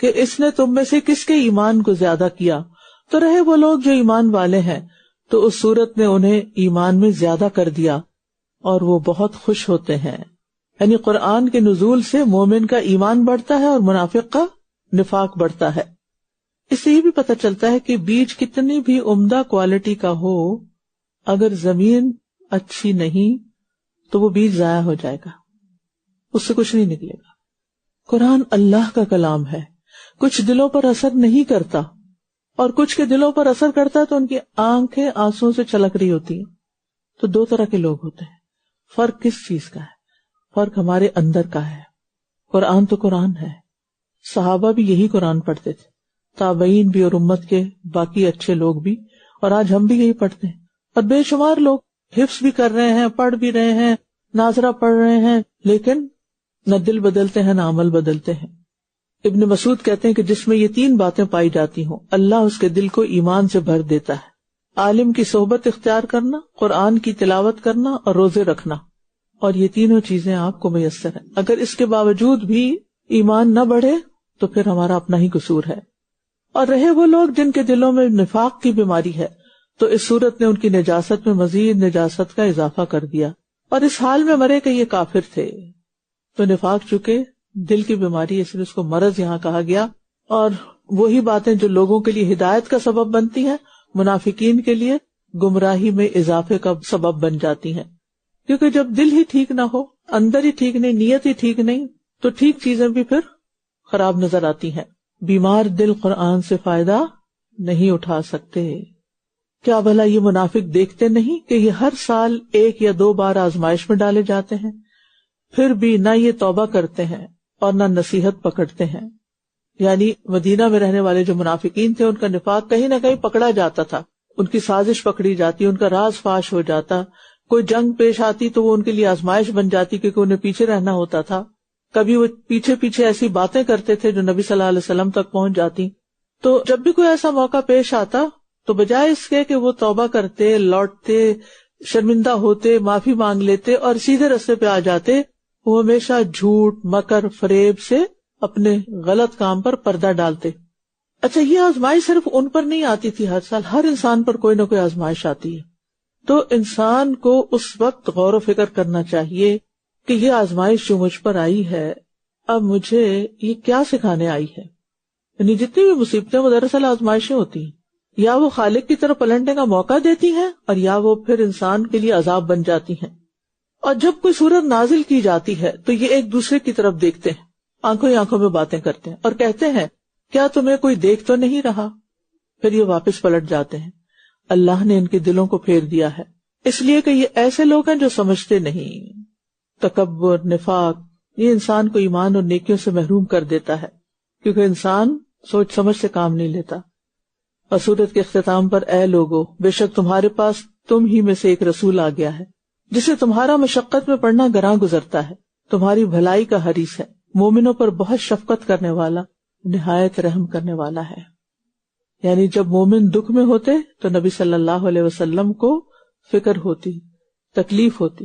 کہ اس نے تم میں سے کس کے ایمان کو زیادہ کیا، تو رہے وہ لوگ جو ایمان والے ہیں تو اس صورت نے انہیں ایمان میں زیادہ کر دیا اور وہ بہت خوش ہوتے ہیں۔ یعنی قرآن کے نزول سے مومن کا ایمان بڑھتا ہے اور منافق کا نفاق بڑھتا ہے۔ اس سے یہ بھی پتہ چلتا ہے کہ بیج کتنی بھی عمدہ کوالٹی کا ہو، اگر زمین اچھی نہیں تو وہ بیج ضائع ہو جائے گا، اس سے کچھ نہیں نکلے گا۔ قرآن اللہ کا کلام ہے، کچھ دلوں پر اثر نہیں کرتا، اور کچھ کے دلوں پر اثر کرتا ہے تو ان کی آنکھیں آنسوں سے چھلک رہی ہوتی ہیں۔ تو دو طرح کے لوگ ہوتے ہیں۔ فرق کس چیز کا ہے؟ فرق ہمارے اندر کا ہے۔ قرآن تو قرآن ہے، صحابہ بھی یہی قرآن پڑھتے تھے، تابعین بھی اور امت کے باقی اچھے لوگ بھی، اور آج ہم بھی یہی پڑھتے ہیں، اور بے شمار لوگ حفظ بھی کر رہے ہیں، پڑھ بھی رہے ہیں، ناظرہ پڑھ رہے ہیں، لیکن نہ دل بدلتے ہیں نہ عمل بدلتے ہیں۔ ابن مسعود کہتے ہیں کہ جس میں یہ تین باتیں پائی جاتی ہوں اللہ اس کے دل کو ایمان سے بھر دیتا ہے: عالم کی صحبت اختیار کرنا، قرآن کی تلاوت کرنا اور روزے رکھنا۔ اور یہ تینوں چیزیں آپ کو میسر ہیں۔ اگر اس کے باوجود بھی ایمان نہ بڑھے تو پھر ہمارا اپنا ہی قصور ہے۔ اور رہے وہ لوگ جن کے دلوں میں نفاق کی بیماری ہے تو اس صورت نے ان کی نجاست میں مزید نجاست کا اضافہ کر دیا، اور اس حال میں مرے کہ یہ کافر تھے۔ تو نفاق چکے دل کی بیماری، اس لیے اس کو مرض یہاں کہا گیا، اور وہی باتیں جو لوگوں کے لیے ہدایت کا سبب بنتی ہیں منافقین کے لیے گمراہی میں اضافے کا سبب بن جاتی ہیں، کیونکہ جب دل ہی ٹھیک نہ ہو، اندر ہی ٹھیک نہیں، نیت ہی ٹھیک نہیں، تو ٹھیک چیزیں بھی پھر خراب نظر آتی ہیں۔ بیمار دل قرآن سے فائدہ نہیں اٹھا سکتے۔ کیا بھلا یہ منافق دیکھتے نہیں کہ یہ ہر سال 1 یا 2 بار آزمائش میں ڈالے جاتے ہیں، پھر بھی نہ یہ توبہ کرتے ہیں اور نہ نصیحت پکڑتے ہیں؟ یعنی مدینہ میں رہنے والے جو منافقین تھے ان کا نفاق کہیں نہ کہیں پکڑا جاتا تھا، ان کی سازش پکڑی جاتی، ان کا راز فاش ہو جاتا، کوئی جنگ پیش آتی تو وہ ان کے لیے آزمائش بن جاتی کیونکہ انہیں پیچھے رہنا ہوتا تھا۔ کبھی وہ پیچھے پیچھے ایسی باتیں کرتے تھے جو نبی صلی اللہ علیہ وسلم تک پہنچ جاتی۔ تو جب بھی کوئی ایسا موقع پیش آتا تو بجائے اس کے کہ وہ توبہ کرتے، لوٹتے، شرمندہ ہوتے، معافی مانگ لیتے اور سیدھے رستے پہ آ جاتے، وہ ہمیشہ جھوٹ، مکر، فریب سے اپنے غلط کام پر پردہ ڈالتے۔ اچھا، یہ آزمائش صرف ان پر نہیں آتی تھی، ہر سال ہر انسان پر کوئی نہ کوئی آزمائش آتی ہے۔ تو انسان کو اس وقت غور و فکر کرنا چاہیے کہ یہ آزمائش جو مجھ پر آئی ہے اب مجھے یہ کیا سکھانے آئی ہے۔ یعنی جتنی بھی مصیبتیں وہ دراصل آزمائشیں ہوتی ہیں، یا وہ خالق کی طرف پلٹنے کا موقع دیتی ہیں اور یا وہ پھر انسان کے لیے عذاب بن جاتی ہیں۔ اور جب کوئی صورت نازل کی جاتی ہے تو یہ ایک دوسرے کی طرف دیکھتے ہیں، آنکھوں ہی آنکھوں میں باتیں کرتے ہیں اور کہتے ہیں کیا تمہیں کوئی دیکھ تو نہیں رہا؟ پھر یہ واپس پلٹ جاتے ہیں۔ اللہ نے ان کے دلوں کو پھیر دیا ہے، اس لیے کہ یہ ایسے لوگ ہیں جو سمجھتے نہیں۔ تکبر، نفاق، یہ انسان کو ایمان اور نیکیوں سے محروم کر دیتا ہے، کیونکہ انسان سوچ سمجھ سے کام نہیں لیتا۔ اور سورت کے اختتام پر اے لوگو، بے شک تمہارے پاس تم ہی میں سے ایک رسول آ گیا ہے جسے تمہارا مشقت میں پڑنا گراں گزرتا ہے، تمہاری بھلائی کا حریص ہے، مومنوں پر بہت شفقت کرنے والا، نہایت رحم کرنے والا ہے۔ یعنی جب مومن دکھ میں ہوتے تو نبی صلی اللہ علیہ وسلم کو فکر ہوتی، تکلیف ہوتی۔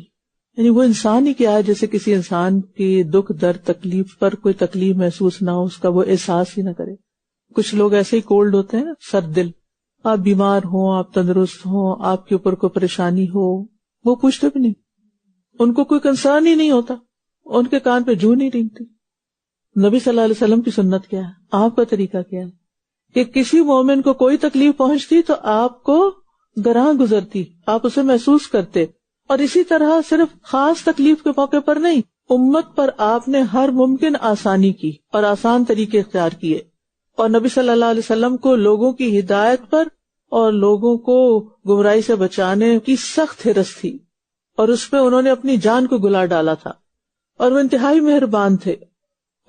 یعنی وہ انسان ہی کیا ہے جیسے کسی انسان کی دکھ درد تکلیف پر کوئی تکلیف محسوس نہ ہو، اس کا وہ احساس ہی نہ کرے۔ کچھ لوگ ایسے ہی کولڈ ہوتے ہیں، سرد دل، آپ بیمار ہوں، آپ تندرست ہوں، آپ کے اوپر کوئی پریشانی ہو، وہ پوچھتے بھی نہیں، ان کو کوئی کنسرن ہی نہیں ہوتا، ان کے کان پہ جوں نہیں رینگتی۔ نبی صلی اللہ علیہ وسلم کی سنت کیا ہے، آپ کا طریقہ کیا ہے کہ کسی مومن کو کوئی تکلیف پہنچتی تو آپ کو گراں گزرتی، آپ اسے محسوس کرتے، اور اسی طرح صرف خاص تکلیف کے موقع پر نہیں، امت پر آپ نے ہر ممکن آسانی کی اور آسان طریقے اختیار کیے، اور نبی صلی اللہ علیہ وسلم کو لوگوں کی ہدایت پر اور لوگوں کو گمراہی سے بچانے کی سخت حرص تھی، اور اس پہ انہوں نے اپنی جان کو گلا ڈالا تھا، اور وہ انتہائی مہربان تھے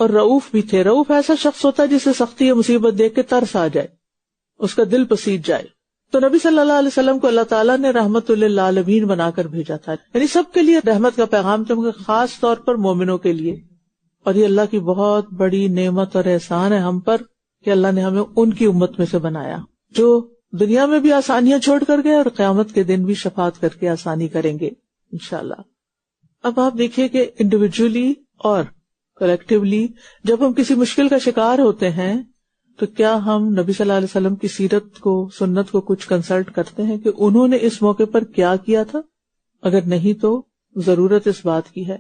اور رؤوف بھی تھے۔ رؤوف ایسا شخص ہوتا ہے جسے سختی یا مصیبت دیکھ کے ترس آ جائے، اس کا دل پسیج جائے، تو نبی صلی اللہ علیہ وسلم کو اللہ تعالیٰ نے رحمت للعالمین بنا کر بھیجا تھا، یعنی سب کے لیے رحمت کا پیغام تھا، مگر خاص طور پر مومنوں کے لیے. اور یہ اللہ کی بہت بڑی نعمت اور احسان ہے ہم پر کہ اللہ نے ہمیں ان کی امت میں سے بنایا جو دنیا میں بھی آسانیاں چھوڑ کر گئے اور قیامت کے دن بھی شفاعت کر کے آسانی کریں گے انشاءاللہ. اب آپ دیکھیے کہ انڈیویجولی اور کلیکٹیولی جب ہم کسی مشکل کا شکار ہوتے ہیں تو کیا ہم نبی صلی اللہ علیہ وسلم کی سیرت کو، سنت کو کچھ کنسلٹ کرتے ہیں کہ انہوں نے اس موقع پر کیا کیا تھا؟ اگر نہیں تو ضرورت اس بات کی ہے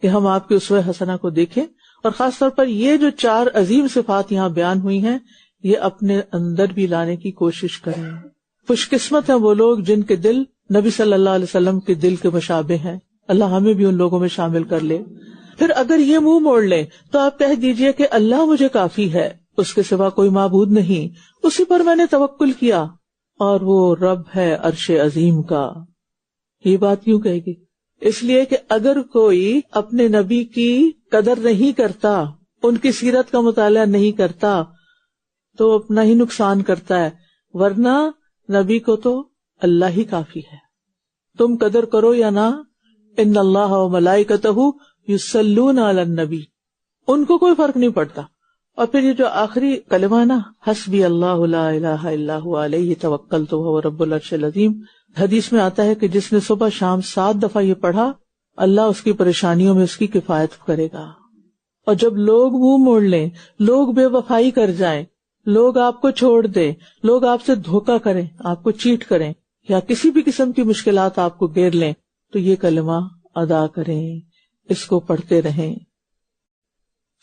کہ ہم آپ کے اسوہ حسنہ کو دیکھیں، اور خاص طور پر یہ جو 4 عظیم صفات یہاں بیان ہوئی ہیں یہ اپنے اندر بھی لانے کی کوشش کریں. خوش قسمت ہیں وہ لوگ جن کے دل نبی صلی اللہ علیہ وسلم کے دل کے مشابہ ہیں. اللہ ہمیں بھی ان لوگوں میں شامل کر لے. پھر اگر یہ منہ موڑ لیں تو آپ کہہ دیجئے کہ اللہ مجھے کافی ہے، اس کے سوا کوئی معبود نہیں، اسی پر میں نے توکل کیا، اور وہ رب ہے عرش عظیم کا. یہ بات کیوں کہے گی؟ اس لیے کہ اگر کوئی اپنے نبی کی قدر نہیں کرتا، ان کی سیرت کا مطالعہ نہیں کرتا تو اپنا ہی نقصان کرتا ہے، ورنہ نبی کو تو اللہ ہی کافی ہے. تم قدر کرو یا نہ، ان اللہ و ملائکتہ یصلون علی النبی، ان کو کوئی فرق نہیں پڑتا. اور پھر یہ جو آخری کلمہ نا، حسبی اللہ لا الہ الا هو علیہ توکلت وهو رب العرش العظیم، حدیث میں آتا ہے کہ جس نے صبح شام 7 دفعہ یہ پڑھا اللہ اس کی پریشانیوں میں اس کی کفایت کرے گا. اور جب لوگ منہ موڑ لیں، لوگ بے وفائی کر جائیں، لوگ آپ کو چھوڑ دیں، لوگ آپ سے دھوکہ کریں، آپ کو چیٹ کریں، یا کسی بھی قسم کی مشکلات آپ کو گھیر لیں، تو یہ کلمہ ادا کریں، اس کو پڑھتے رہیں.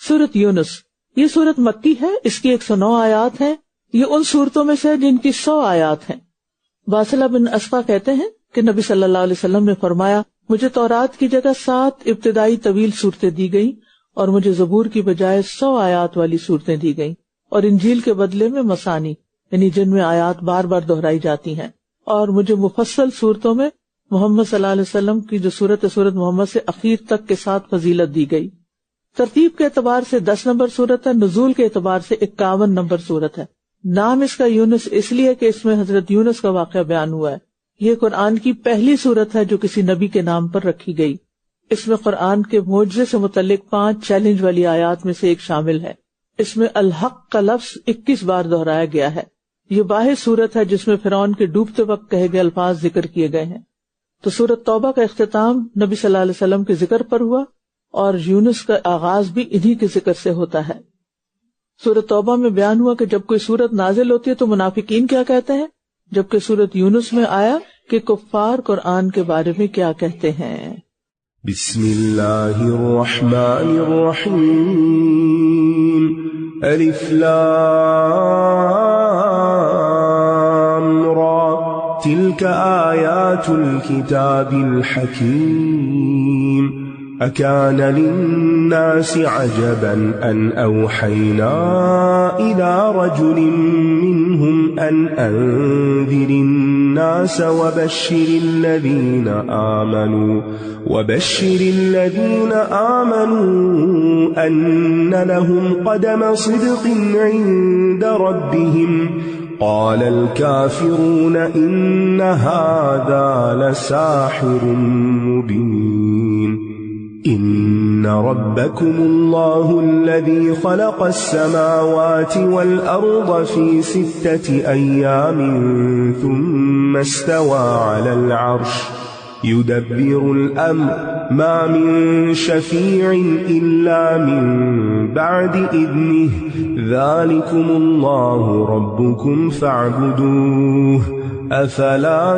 سورۃ یونس، یہ سورت مکی ہے، اس کی 109 آیات ہیں. یہ ان سورتوں میں سے جن کی 100 آیات ہیں. واصلہ بن اسقع کہتے ہیں کہ نبی صلی اللہ علیہ وسلم نے فرمایا، مجھے تورات کی جگہ 7 ابتدائی طویل صورتیں دی گئیں اور مجھے زبور کی بجائے 100 آیات والی صورتیں دی گئیں، اور انجیل کے بدلے میں مثانی، یعنی جن میں آیات بار بار دہرائی جاتی ہیں. اور مجھے مفصل صورتوں میں محمد صلی اللہ علیہ وسلم کی جو سورت محمد سے اخیر تک کے ساتھ فضیلت دی گئی. ترتیب کے اعتبار سے 10 نمبر صورت ہے، نزول کے اعتبار سے 51 نمبر صورت ہے. نام اس کا یونس اس لیے کہ اس میں حضرت یونس کا واقعہ بیان ہوا ہے. یہ قرآن کی پہلی صورت ہے جو کسی نبی کے نام پر رکھی گئی. اس میں قرآن کے معجزے سے متعلق 5 چیلنج والی آیات میں سے ایک شامل ہے. اس میں الحق کا لفظ 21 بار دہرایا گیا ہے. یہ واحد صورت ہے جس میں فرعون کے ڈوبتے وقت کہے گئے الفاظ ذکر کیے گئے ہیں. تو سورت توبہ کا اختتام نبی صلی اللہ علیہ وسلم کے ذکر پر ہوا، اور یونس کا آغاز بھی انہی کے ذکر سے ہوتا ہے. سورت توبہ میں بیان ہوا کہ جب کوئی سورت نازل ہوتی ہے تو منافقین کیا کہتے ہیں، جبکہ سورت یونس میں آیا کہ کفار قرآن کے بارے میں کیا کہتے ہیں. بسم اللہ الرحمن الرحیم، الف لام را، تلک آیات الکتاب الحکیم، أكان للناس عجبا أن أوحينا إلى رجل منهم أن أنذر الناس وبشر الذين آمنوا أن لهم قدم صدق عند ربهم قال الكافرون إن هذا لساحر مبين إن ربكم الله الذي خلق السماوات والأرض في 6 أيام ثم استوى على العرش يدبر الأمر ما من شفيع إلا من بعد إذنه ذلكم الله ربكم فاعبدوه أفلا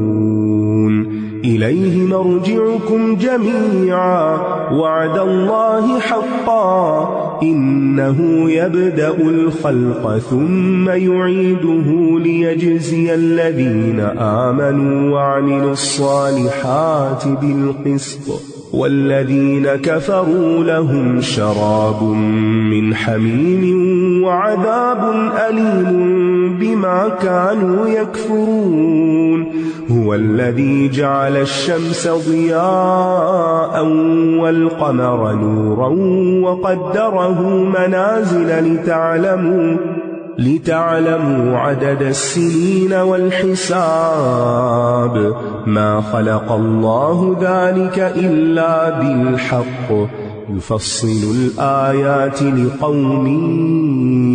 تذكرون إليه مرجعكم جميعا وعد الله حقا إنه يبدأ الخلق ثم يعيده ليجزي الذين آمنوا وعملوا الصالحات بالقسط والذين كفروا لهم شراب من حميم وعذاب أليم بما كانوا يكفرون هو الذي جعل الشمس ضياء والقمر نورا وقدره منازل لتعلموا عدد السنين والحساب ما خلق الله ذلك إلا بالحق يفصل الآيات لقوم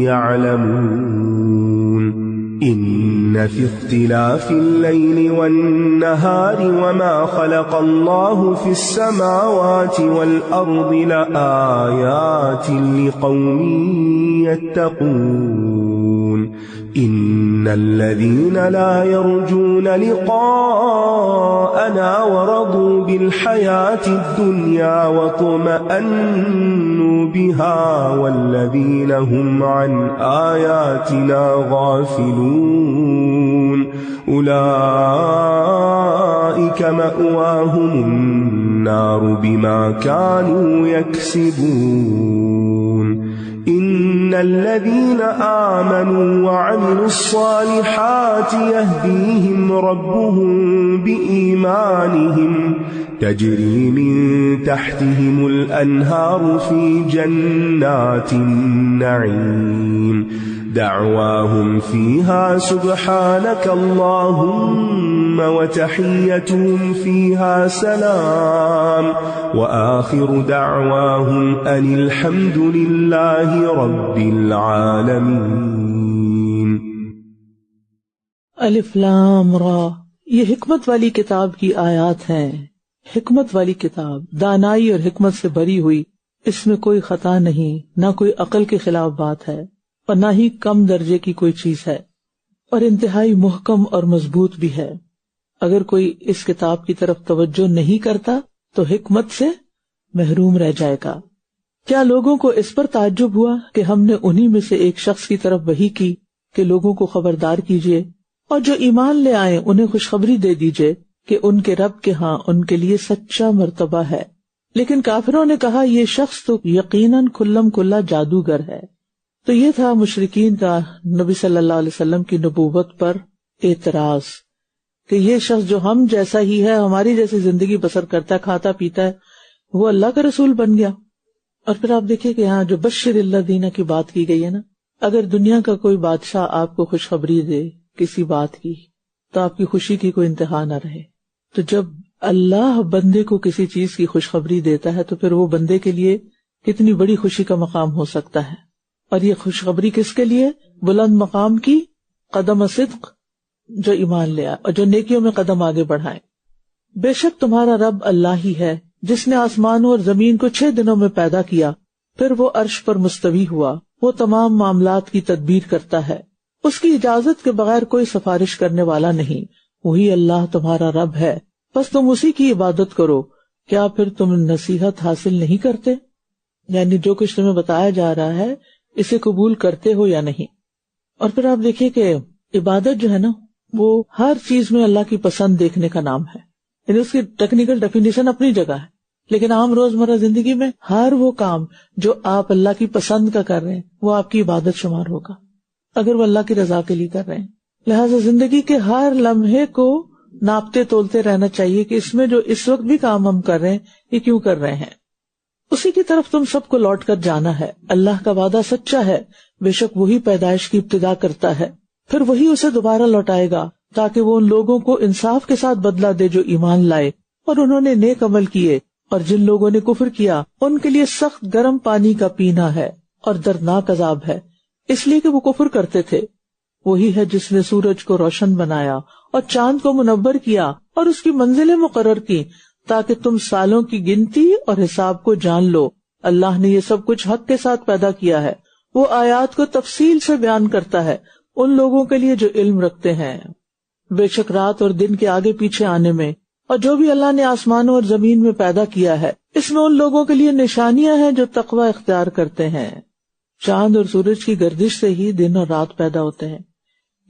يعلمون إن في اختلاف الليل والنهار وما خلق الله في السماوات والأرض لآيات لقوم يتقون إن الذين لا يرجون لقاءنا ورضوا بالحياة الدنيا واطمأنوا بها والذين هم عن آياتنا غافلون أولئك مأواهم النار بما كانوا يكسبون إن الذين آمنوا وعملوا الصالحات يهديهم ربهم بإيمانهم تجري من تحتهم الأنهار في جنات النعيم دعواهم فيها سبحانك اللهم وتحيتهم فيها سلام وآخر دعواهم أن الحمد لله رب العالمين. الف لام را، یہ حکمت والی کتاب کی آیات ہیں. حکمت والی کتاب دانائی اور حکمت سے بھری ہوئی، اس میں کوئی خطا نہیں، نہ کوئی عقل کے خلاف بات ہے اور نہ ہی کم درجے کی کوئی چیز ہے، اور انتہائی محکم اور مضبوط بھی ہے. اگر کوئی اس کتاب کی طرف توجہ نہیں کرتا تو حکمت سے محروم رہ جائے گا. کیا لوگوں کو اس پر تعجب ہوا کہ ہم نے انہی میں سے ایک شخص کی طرف وحی کی کہ لوگوں کو خبردار کیجیے اور جو ایمان لے آئے انہیں خوشخبری دے دیجیے کہ ان کے رب کے ہاں ان کے لیے سچا مرتبہ ہے. لیکن کافروں نے کہا یہ شخص تو یقیناً کھلم کھلا جادوگر ہے. تو یہ تھا مشرکین کا نبی صلی اللہ علیہ وسلم کی نبوت پر اعتراض کہ یہ شخص جو ہم جیسا ہی ہے، ہماری جیسی زندگی بسر کرتا ہے، کھاتا پیتا ہے، وہ اللہ کا رسول بن گیا. اور پھر آپ دیکھیں کہ یہاں جو بشر الذین کی بات کی گئی ہے نا، اگر دنیا کا کوئی بادشاہ آپ کو خوشخبری دے کسی بات کی تو آپ کی خوشی کی کوئی انتہا نہ رہے. تو جب اللہ بندے کو کسی چیز کی خوشخبری دیتا ہے تو پھر وہ بندے کے لیے کتنی بڑی خوشی کا مقام ہو سکتا ہے. اور یہ خوشخبری کس کے لیے؟ بلند مقام کی، قدم صدق، جو ایمان لے آئے اور جو نیکیوں میں قدم آگے بڑھائے. بے شک تمہارا رب اللہ ہی ہے جس نے آسمانوں اور زمین کو 6 دنوں میں پیدا کیا، پھر وہ عرش پر مستوی ہوا. وہ تمام معاملات کی تدبیر کرتا ہے، اس کی اجازت کے بغیر کوئی سفارش کرنے والا نہیں. وہی اللہ تمہارا رب ہے، بس تم اسی کی عبادت کرو. کیا پھر تم نصیحت حاصل نہیں کرتے؟ یعنی جو کچھ تمہیں بتایا جا رہا ہے اسے قبول کرتے ہو یا نہیں. اور پھر آپ دیکھیے کہ عبادت جو ہے نا، وہ ہر چیز میں اللہ کی پسند دیکھنے کا نام ہے. یعنی اس کی ٹیکنیکل ڈیفینیشن اپنی جگہ ہے، لیکن عام روزمرہ زندگی میں ہر وہ کام جو آپ اللہ کی پسند کا کر رہے ہیں وہ آپ کی عبادت شمار ہوگا، اگر وہ اللہ کی رضا کے لیے کر رہے ہیں. لہٰذا زندگی کے ہر لمحے کو ناپتے تولتے رہنا چاہیے کہ اس میں جو اس وقت بھی کام ہم کر رہے ہیں یہ کیوں کر رہے ہیں. اسی کی طرف تم سب کو لوٹ کر جانا ہے. اللہ کا وعدہ سچا ہے، بے شک وہی پیدائش کی ابتدا کرتا ہے، پھر وہی اسے دوبارہ لوٹائے گا تاکہ وہ ان لوگوں کو انصاف کے ساتھ بدلہ دے جو ایمان لائے اور انہوں نے نیک عمل کیے. اور جن لوگوں نے کفر کیا ان کے لیے سخت گرم پانی کا پینا ہے اور دردناک عذاب ہے، اس لیے کہ وہ کفر کرتے تھے. وہی ہے جس نے سورج کو روشن بنایا اور چاند کو منور کیا اور اس کی منزلیں مقرر کی تاکہ تم سالوں کی گنتی اور حساب کو جان لو. اللہ نے یہ سب کچھ حق کے ساتھ پیدا کیا ہے. وہ آیات کو تفصیل سے بیان کرتا ہے ان لوگوں کے لیے جو علم رکھتے ہیں. بے شک رات اور دن کے آگے پیچھے آنے میں اور جو بھی اللہ نے آسمانوں اور زمین میں پیدا کیا ہے اس میں ان لوگوں کے لیے نشانیاں ہیں جو تقوی اختیار کرتے ہیں. چاند اور سورج کی گردش سے ہی دن اور رات پیدا ہوتے ہیں،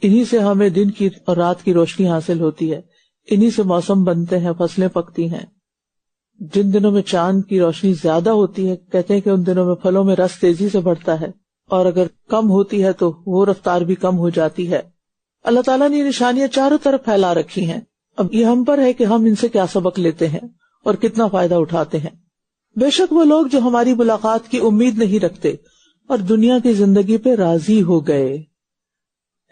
انہی سے ہمیں دن کی اور رات کی روشنی حاصل ہوتی ہے، انہی سے موسم بنتے ہیں، فصلیں پکتی ہیں. جن دنوں میں چاند کی روشنی زیادہ ہوتی ہے کہتے ہیں کہ ان دنوں میں پھلوں میں رس تیزی سے بڑھتا ہے، اور اگر کم ہوتی ہے تو وہ رفتار بھی کم ہو جاتی ہے. اللہ تعالیٰ نے یہ نشانیاں چاروں طرف پھیلا رکھی ہیں. اب یہ ہم پر ہے کہ ہم ان سے کیا سبق لیتے ہیں اور کتنا فائدہ اٹھاتے ہیں. بے شک وہ لوگ جو ہماری ملاقات کی امید نہیں رکھتے اور دنیا کی زندگی پہ راضی ہو گئے.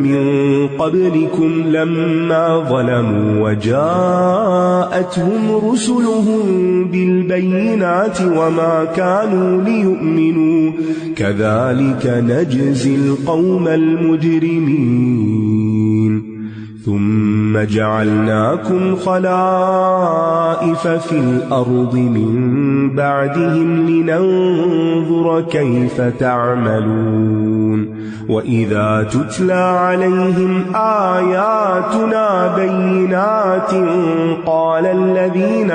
من قبلكم لما ظلموا وجاءتهم رسلهم بالبينات وما كانوا ليؤمنوا كذلك نجزي القوم المجرمين ثم جعلناكم خلائف في الأرض من بعدهم لننظر كيف تعملون وإذا تتلى عليهم آياتنا بينات قال الذين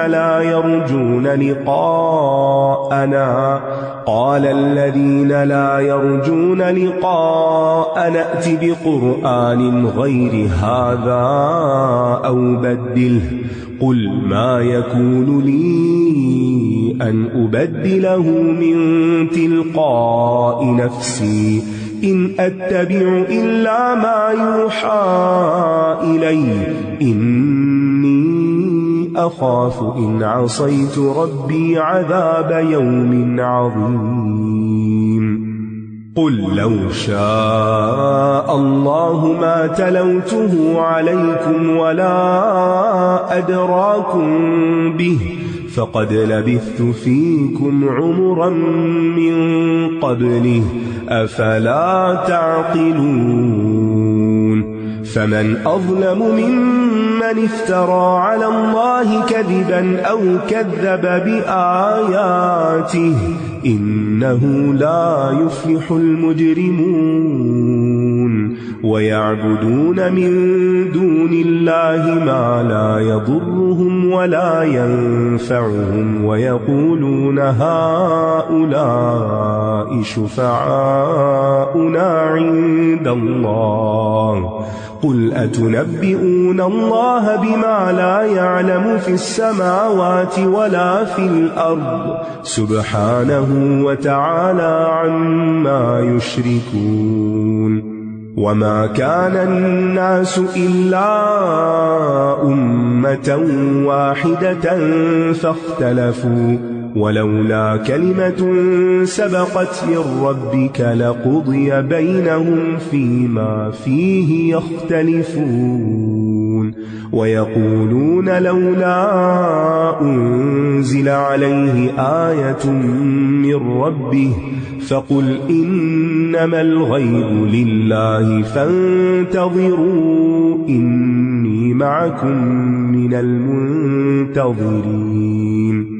لا يرجون لقاءنا ائت بقرآن غير هذا أو بدله قل ما يكون لي أن أبدله من تلقاء نفسي إن أتبع إلا ما يوحى إلي إني أخاف إن عصيت ربي عذاب يوم عظيم قل لو شاء الله ما تلوته عليكم ولا أدراكم به فقد لبثت فيكم عمرا من قبله أفلا تعقلون فمن أظلم ممن افترى على الله كذبا أو كذب بآياته إنه لا يفلح المجرمون ويعبدون من دون الله ما لا يضرهم ولا ينفعهم ويقولون هؤلاء شفعاؤنا عند الله قل أتنبئون الله بما لا يعلم في السماوات ولا في الأرض سبحانه وتعالى عما يشركون وما كان الناس إلا أمة واحدة فاختلفوا ولولا كلمة سبقت من ربك لقضي بينهم فيما فيه يختلفون ويقولون لولا أنزل عليه آية من ربه فقل إنما الغيب لله فانتظروا إني معكم من المنتظرين।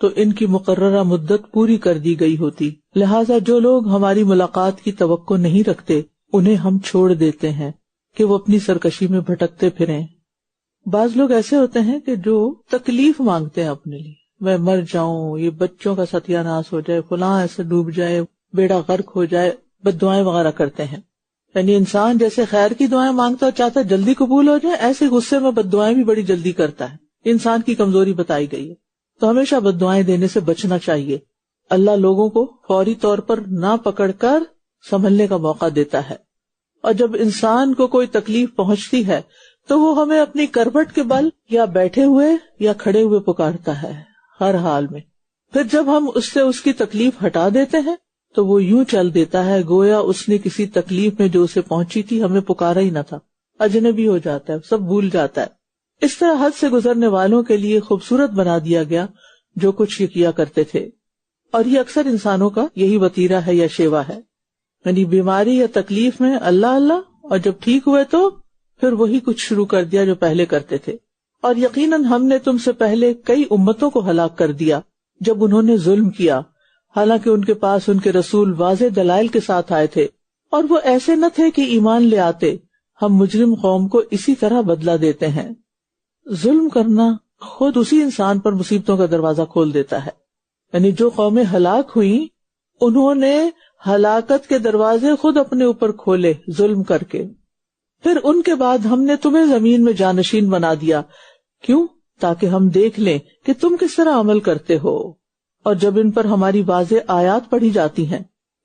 تو ان کی مقررہ مدت پوری کر دی گئی ہوتی، لہٰذا جو لوگ ہماری ملاقات کی توقع نہیں رکھتے انہیں ہم چھوڑ دیتے ہیں کہ وہ اپنی سرکشی میں بھٹکتے پھریں۔ بعض لوگ ایسے ہوتے ہیں کہ جو تکلیف مانگتے ہیں اپنے لیے، میں مر جاؤں، یہ بچوں کا ستیہ ناش ہو جائے، فلاں ایسے ڈوب جائے، بیڑا غرق ہو جائے، بد دعائیں وغیرہ کرتے ہیں۔ یعنی انسان جیسے خیر کی دعائیں مانگتا ہے چاہتا ہے جلدی قبول ہو جائے، ایسے غصے میں بد دعائیں بھی بڑی جلدی کرتا ہے۔ انسان کی کمزوری بتائی گئی ہے، تو ہمیشہ بد دعائیں دینے سے بچنا چاہیے۔ اللہ لوگوں کو فوری طور پر نہ پکڑ کر سنبھلنے کا موقع دیتا ہے، اور جب انسان کو کوئی تکلیف پہنچتی ہے تو وہ ہمیں اپنی کروٹ کے بل یا بیٹھے ہوئے یا کھڑے ہوئے پکارتا ہے ہر حال میں۔ پھر جب ہم اس سے اس کی تکلیف ہٹا دیتے ہیں تو وہ یوں چل دیتا ہے گویا اس نے کسی تکلیف میں جو اسے پہنچی تھی ہمیں پکارا ہی نہ تھا، اجنبی ہو جاتا ہے، سب بھول جاتا ہے۔ اس طرح حد سے گزرنے والوں کے لیے خوبصورت بنا دیا گیا جو کچھ یہ کیا کرتے تھے، اور یہ اکثر انسانوں کا یہی وتیرہ ہے یا شیوا ہے، یعنی بیماری یا تکلیف میں اللہ اللہ، اور جب ٹھیک ہوئے تو پھر وہی کچھ شروع کر دیا جو پہلے کرتے تھے۔ اور یقیناً ہم نے تم سے پہلے کئی امتوں کو ہلاک کر دیا جب انہوں نے ظلم کیا، حالانکہ ان کے پاس ان کے رسول واضح دلائل کے ساتھ آئے تھے، اور وہ ایسے نہ تھے کہ ایمان لے آتے۔ ہم مجرم قوم کو اسی طرح بدلہ دیتے ہیں۔ ظلم کرنا خود اسی انسان پر مصیبتوں کا دروازہ کھول دیتا ہے، یعنی جو قومیں ہلاک ہوئیں انہوں نے ہلاکت کے دروازے خود اپنے اوپر کھولے ظلم کر کے۔ پھر ان کے بعد ہم نے تمہیں زمین میں جانشین بنا دیا، کیوں؟ تاکہ ہم دیکھ لیں کہ تم کس طرح عمل کرتے ہو۔ اور جب ان پر ہماری واضح آیات پڑھی جاتی ہیں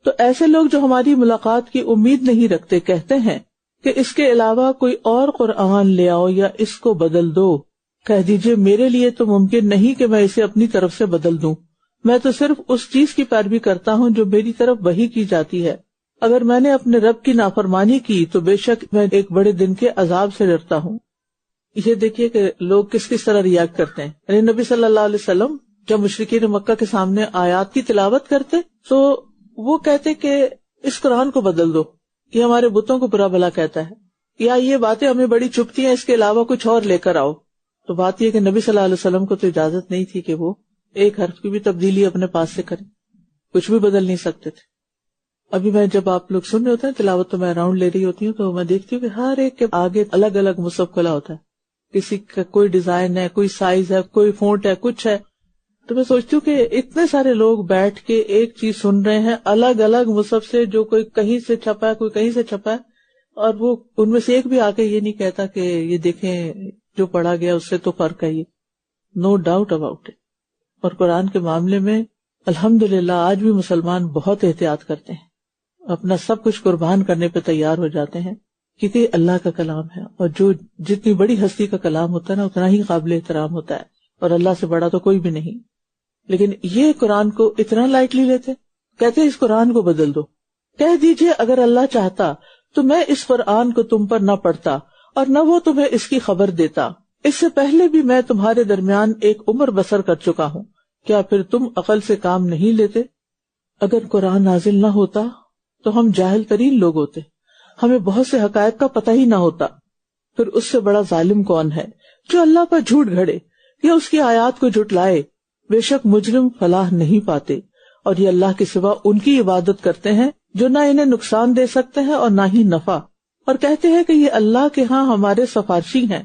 تو ایسے لوگ جو ہماری ملاقات کی امید نہیں رکھتے کہتے ہیں کہ اس کے علاوہ کوئی اور قرآن لے آؤ یا اس کو بدل دو۔ کہہ دیجئے میرے لیے تو ممکن نہیں کہ میں اسے اپنی طرف سے بدل دوں، میں تو صرف اس چیز کی پیروی کرتا ہوں جو میری طرف وحی کی جاتی ہے۔ اگر میں نے اپنے رب کی نافرمانی کی تو بے شک میں ایک بڑے دن کے عذاب سے ڈرتا ہوں۔ یہ دیکھیے کہ لوگ کس کس طرح ریاکٹ کرتے ہیں۔ یعنی نبی صلی اللہ علیہ وسلم جب مشرکین مکہ کے سامنے آیات کی تلاوت کرتے تو وہ کہتے کہ اس قرآن کو بدل دو، یہ ہمارے بتوں کو برا بھلا کہتا ہے، یا یہ باتیں ہمیں بڑی چبھتی ہیں، اس کے علاوہ کچھ اور لے کر آؤ۔ تو بات یہ کہ نبی صلی اللہ علیہ وسلم کو تو اجازت نہیں تھی کہ وہ ایک حرف کی بھی تبدیلی اپنے پاس سے کریں، کچھ بھی بدل نہیں سکتے تھے۔ ابھی میں جب آپ لوگ سن رہے ہوتے ہیں تلاوت تو میں راؤنڈ لے رہی ہوتی ہوں تو میں دیکھتی ہوں کہ ہر ایک کے آگے الگ الگ مصحف کھلا ہوتا ہے، کسی کا کوئی ڈیزائن ہے، کوئی سائز ہے، کوئی فونٹ ہے، کچھ ہے۔ تو میں سوچتی ہوں کہ اتنے سارے لوگ بیٹھ کے ایک چیز سن رہے ہیں الگ الگ مصحف سے، جو کوئی کہیں سے چھپا ہے، کوئی کہیں سے چھپا ہے، اور وہ ان میں سے ایک بھی آ کے یہ نہیں کہتا کہ یہ دیکھیں جو پڑھا گیا اس سے تو فرق ہے۔ یہ نو ڈاؤٹ اباؤٹ اٹ۔ اور قرآن کے معاملے میں الحمدللہ آج بھی مسلمان بہت احتیاط کرتے ہیں، اپنا سب کچھ قربان کرنے پہ تیار ہو جاتے ہیں، کیونکہ اللہ کا کلام ہے، اور جو جتنی بڑی ہستی کا کلام ہوتا ہے نا اتنا ہی قابل احترام ہوتا ہے، اور اللہ سے بڑا تو کوئی بھی نہیں۔ لیکن یہ قرآن کو اتنا لائٹلی لیتے، کہتے اس قرآن کو بدل دو۔ کہہ دیجئے اگر اللہ چاہتا تو میں اس قرآن کو تم پر نہ پڑھتا اور نہ وہ تمہیں اس کی خبر دیتا، اس سے پہلے بھی میں تمہارے درمیان ایک عمر بسر کر چکا ہوں، کیا پھر تم عقل سے کام نہیں لیتے؟ اگر قرآن نازل نہ ہوتا تو ہم جاہل ترین لوگ ہوتے، ہمیں بہت سے حقائق کا پتہ ہی نہ ہوتا۔ پھر اس سے بڑا ظالم کون ہے جو اللہ پر جھوٹ گھڑے یا اس کی آیات کو جھٹلائے؟ بے شک مجرم فلاح نہیں پاتے، اور یہ اللہ کے سوا ان کی عبادت کرتے ہیں جو نہ انہیں نقصان دے سکتے ہیں اور نہ ہی نفع، اور کہتے ہیں کہ یہ اللہ کے ہاں ہمارے سفارشی ہیں۔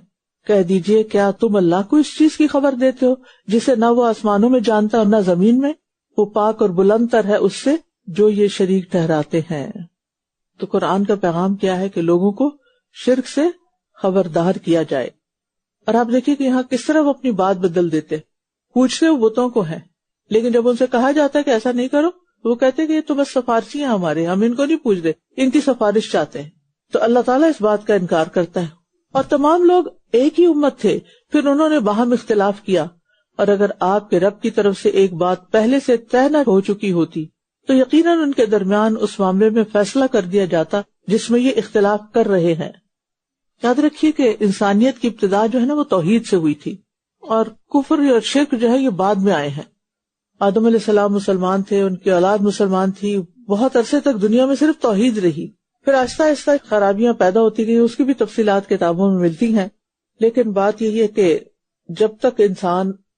کہہ دیجئے کیا تم اللہ کو اس چیز کی خبر دیتے ہو جسے نہ وہ آسمانوں میں جانتا اور نہ زمین میں؟ وہ پاک اور بلند تر ہے اس سے جو یہ شریک ٹھہراتے ہیں۔ تو قرآن کا پیغام کیا ہے کہ لوگوں کو شرک سے خبردار کیا جائے۔ اور آپ دیکھیے کہ یہاں کس طرح وہ اپنی بات بدل دیتے، پوچھتے وہ بتوں کو ہیں، لیکن جب ان سے کہا جاتا ہے کہ ایسا نہیں کرو تو وہ کہتے کہ یہ تو بس سفارشی ہیں ہمارے، ہم ان کو نہیں پوچھ رہے، ان کی سفارش چاہتے ہیں۔ تو اللہ تعالیٰ اس بات کا انکار کرتا ہے۔ اور تمام لوگ ایک ہی امت تھے، پھر انہوں نے باہم اختلاف کیا، اور اگر آپ کے رب کی طرف سے ایک بات پہلے سے طے نہ ہو چکی ہوتی تو یقیناً ان کے درمیان اس معاملے میں فیصلہ کر دیا جاتا جس میں یہ اختلاف کر رہے ہیں۔ یاد رکھیے کہ انسانیت کی ابتدا جو ہے نا وہ توحید سے ہوئی تھی، اور کفر اور شرک جو ہے یہ بعد میں آئے ہیں۔ آدم علیہ السلام مسلمان تھے، ان کی اولاد مسلمان تھی، بہت عرصے تک دنیا میں صرف توحید رہی، پھر آہستہ آہستہ خرابیاں پیدا ہوتی گئی، اس کی بھی تفصیلات کتابوں میں ملتی ہیں۔ لیکن بات یہی ہے کہ جب تک انسان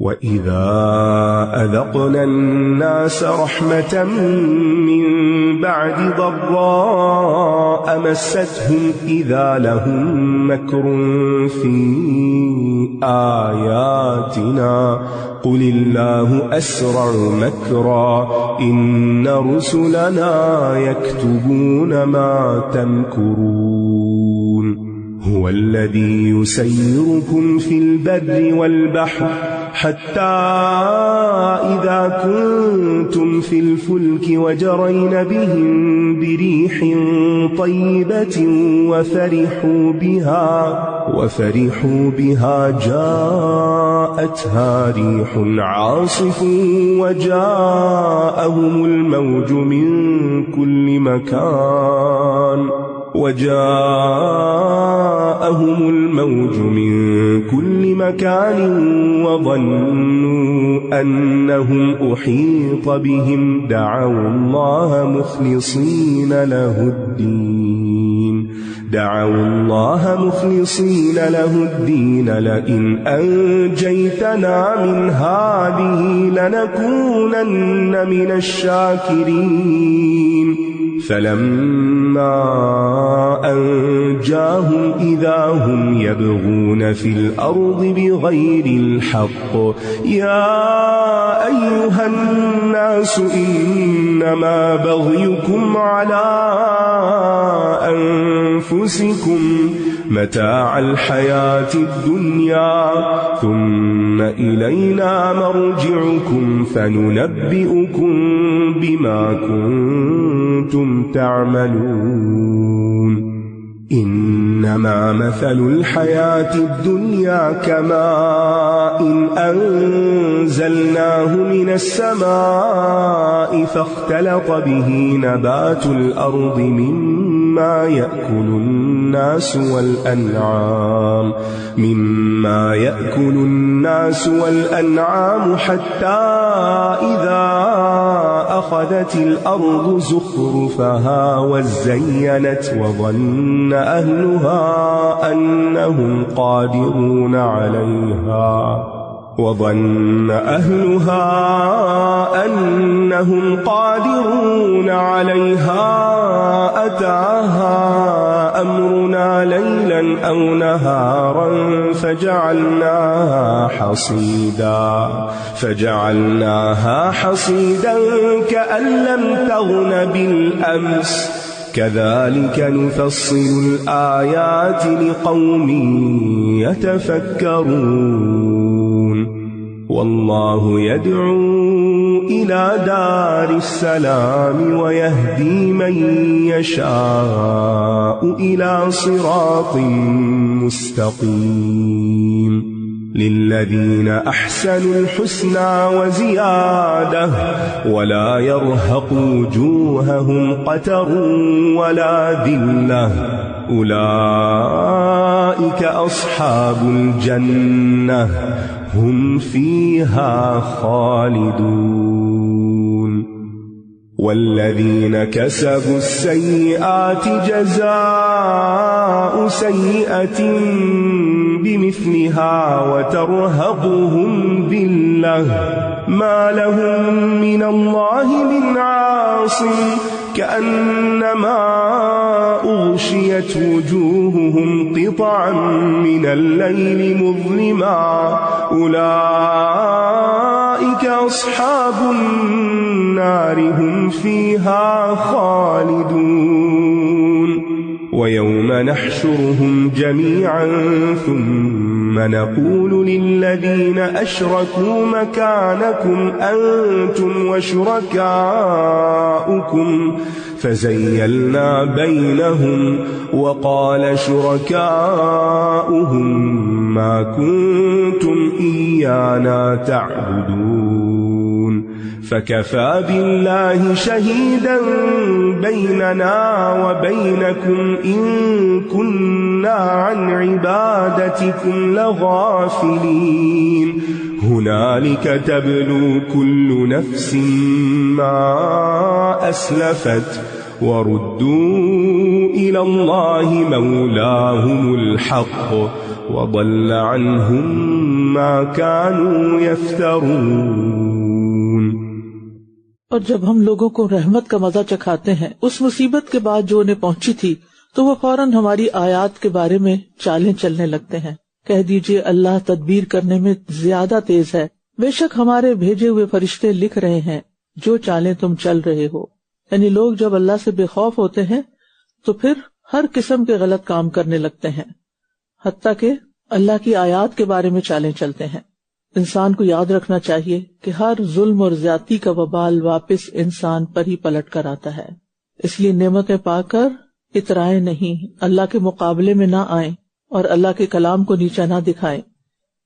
وَإِذَا أَذَقْنَا النَّاسَ رَحْمَةً مِّن بَعْدِ ضَرَّاءَ مَسَّتْهُمْ إِذَا لَهُم مَّكْرٌ فِي آيَاتِنَا قُلِ اللَّهُ أَسْرَعُ مَكْرًا إِنَّ رُسُلَنَا يَكْتُبُونَ مَا تَمْكُرُونَ هُوَ الَّذِي يُسَيِّرُكُمْ فِي الْبَرِّ وَالْبَحْرِ حتى إذا كنتم في الفلك وجرين بهم بريح طيبة وفرحوا بها جاءتها ريح عاصف وجاءهم الموج من كل مكان وظنوا أنهم أحيط بهم دعوا الله مخلصين له الدين لئن أنجيتنا من هذه لنكونن من الشاكرين فلما أنجاهم إذا هم يبغون في الأرض بغير الحق يا أيها الناس إنما بغيكم على أنفسكم متاع الحياة الدنيا ثم إلينا مرجعكم فننبئكم بما كنتم تعملون إنما مثل الحياة الدنيا كماء أنزلناه من السماء فاختلط به نبات الأرض مما يأكل الناس والأنعام حتى إذا أخذت الأرض زخرفها وزينت وظن أهلها أنهم قادرون عليها أتاها أمرنا ليلا أو نهارا فجعلناها حصيدا كأن لم تغن بالأمس كذلك نفصل الآيات لقوم يتفكرون والله يدعو إلى دار السلام ويهدي من يشاء إلى صراط مستقيم للذين أحسنوا الحسنى وزيادة ولا يرهق وجوههم قتر ولا ذلة أولئك أصحاب الجنة هم فيها خالدون والذين كسبوا السيئات جزاء سيئة بمثلها وترهقهم ذلة ما لهم من الله من عاصم كأنما أغشيت وجوههم قطعا من الليل مظلما أولئك أصحاب النار هم فيها خالدون ويوم نحشرهم جميعا ثم نقول للذين أشركوا مكانكم أنتم وشركاؤكم فزيلنا بينهم وقال شركاؤهم ما كنتم إيانا تعبدون فكفى بالله شهيدا بيننا وبينكم إن كنا عن عبادتكم لغافلين هنالك تبلو كل نفس ما أسلفت وردوا إلى الله مولاهم الحق وضل عنهم ما كانوا يفترون. اور جب ہم لوگوں کو رحمت کا مزہ چکھاتے ہیں اس مصیبت کے بعد جو انہیں پہنچی تھی تو وہ فوراً ہماری آیات کے بارے میں چالیں چلنے لگتے ہیں. کہہ دیجئے اللہ تدبیر کرنے میں زیادہ تیز ہے، بے شک ہمارے بھیجے ہوئے فرشتے لکھ رہے ہیں جو چالیں تم چل رہے ہو. یعنی لوگ جب اللہ سے بے خوف ہوتے ہیں تو پھر ہر قسم کے غلط کام کرنے لگتے ہیں، حتیٰ کہ اللہ کی آیات کے بارے میں چالیں چلتے ہیں. انسان کو یاد رکھنا چاہیے کہ ہر ظلم اور زیادتی کا وبال واپس انسان پر ہی پلٹ کر آتا ہے. اس لیے نعمتیں پا کر اترائیں نہیں، اللہ کے مقابلے میں نہ آئیں اور اللہ کے کلام کو نیچا نہ دکھائیں.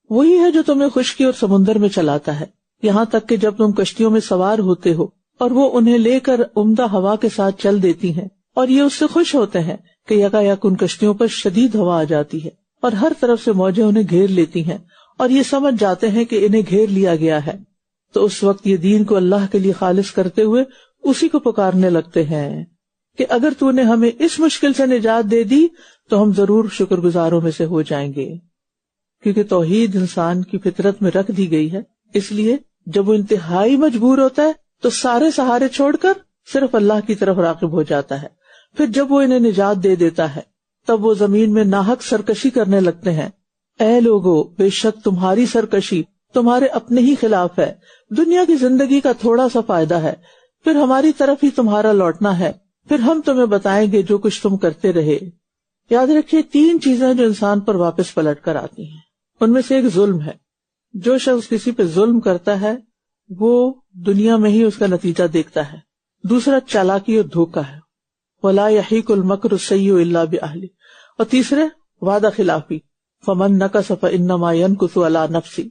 وہی ہے جو تمہیں خشکی اور سمندر میں چلاتا ہے، یہاں تک کہ جب تم کشتیوں میں سوار ہوتے ہو اور وہ انہیں لے کر عمدہ ہوا کے ساتھ چل دیتی ہیں اور یہ اس سے خوش ہوتے ہیں کہ یکایک ان کشتیوں پر شدید ہوا آ جاتی ہے اور ہر طرف سے موجیں انہیں گھیر لیتی ہیں اور یہ سمجھ جاتے ہیں کہ انہیں گھیر لیا گیا ہے، تو اس وقت یہ دین کو اللہ کے لیے خالص کرتے ہوئے اسی کو پکارنے لگتے ہیں کہ اگر تو نے ہمیں اس مشکل سے نجات دے دی تو ہم ضرور شکر گزاروں میں سے ہو جائیں گے. کیونکہ توحید انسان کی فطرت میں رکھ دی گئی ہے، اس لیے جب وہ انتہائی مجبور ہوتا ہے تو سارے سہارے چھوڑ کر صرف اللہ کی طرف راغب ہو جاتا ہے. پھر جب وہ انہیں نجات دے دیتا ہے تب وہ زمین میں ناحق سرکشی کرنے لگتے ہیں. اے لوگو، بے شک تمہاری سرکشی تمہارے اپنے ہی خلاف ہے. دنیا کی زندگی کا تھوڑا سا فائدہ ہے، پھر ہماری طرف ہی تمہارا لوٹنا ہے، پھر ہم تمہیں بتائیں گے جو کچھ تم کرتے رہے. یاد رکھیے 3 چیزیں جو انسان پر واپس پلٹ کر آتی ہیں، ان میں سے ایک ظلم ہے. جو شخص کسی پہ ظلم کرتا ہے وہ دنیا میں ہی اس کا نتیجہ دیکھتا ہے. دوسرا چالاکی اور دھوکہ ہے، وَلَا يَحِيقُ الْمَكْرُ السَّيِّئُ إِلَّا بِأَهْلِهِ. اور تیسرے وعدہ خلافی، فَمَن نَكَثَ فَإِنَّمَا يَنكُثُ عَلَى نَفْسِهِ.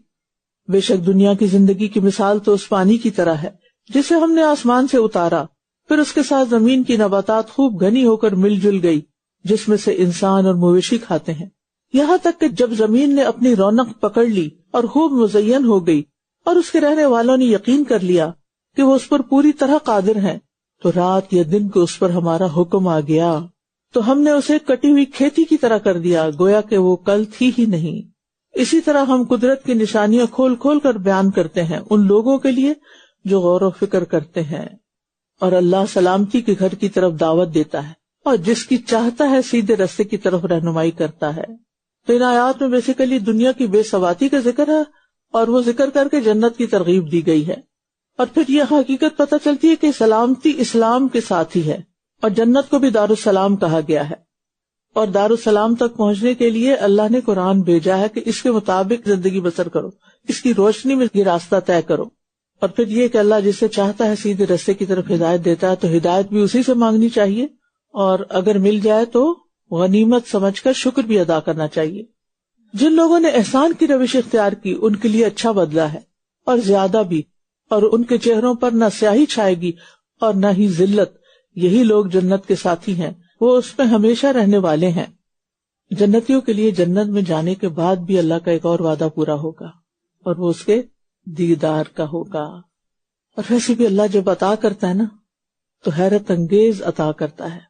بے شک دنیا کی زندگی کی مثال تو اس پانی کی طرح ہے جسے ہم نے آسمان سے اتارا، پھر اس کے ساتھ زمین کی نباتات خوب گھنی ہو کر مل جل گئی، جس میں سے انسان اور مویشی کھاتے ہیں، یہاں تک کہ جب زمین نے اپنی رونق پکڑ لی اور خوب مزین ہو گئی اور اس کے رہنے والوں نے یقین کر لیا کہ وہ اس پر پوری طرح قادر ہیں، تو رات یا دن کو اس پر ہمارا حکم آ گیا تو ہم نے اسے کٹی ہوئی کھیتی کی طرح کر دیا، گویا کہ وہ کل تھی ہی نہیں. اسی طرح ہم قدرت کی نشانیاں کھول کھول کر بیان کرتے ہیں ان لوگوں کے لیے جو غور و فکر کرتے ہیں. اور اللہ سلامتی کے گھر کی طرف دعوت دیتا ہے اور جس کی چاہتا ہے سیدھے راستے کی طرف رہنمائی کرتا ہے. تو ان آیات میں بیسیکلی دنیا کی بے ثباتی کا ذکر ہے اور وہ ذکر کر کے جنت کی ترغیب دی گئی ہے. اور پھر یہ حقیقت پتہ چلتی ہے کہ سلامتی اسلام کے ساتھ ہی ہے اور جنت کو بھی دارالسلام کہا گیا ہے. اور دارالسلام تک پہنچنے کے لیے اللہ نے قرآن بھیجا ہے کہ اس کے مطابق زندگی بسر کرو، اس کی روشنی میں یہ راستہ طے کرو. اور پھر یہ کہ اللہ جسے چاہتا ہے سیدھے راستے کی طرف ہدایت دیتا ہے، تو ہدایت بھی اسی سے مانگنی چاہیے اور اگر مل جائے تو غنیمت سمجھ کر شکر بھی ادا کرنا چاہیے. جن لوگوں نے احسان کی روش اختیار کی ان کے لیے اچھا بدلہ ہے اور زیادہ بھی، اور ان کے چہروں پر نہ سیاہی چھائے گی اور نہ ہی ذلت. یہی لوگ جنت کے ساتھی ہیں، وہ اس میں ہمیشہ رہنے والے ہیں. جنتیوں کے لیے جنت میں جانے کے بعد بھی اللہ کا ایک اور وعدہ پورا ہوگا اور وہ اس کے دیدار کا ہوگا. اور ویسے بھی اللہ جب عطا کرتا ہے نا تو حیرت انگیز عطا کرتا ہے.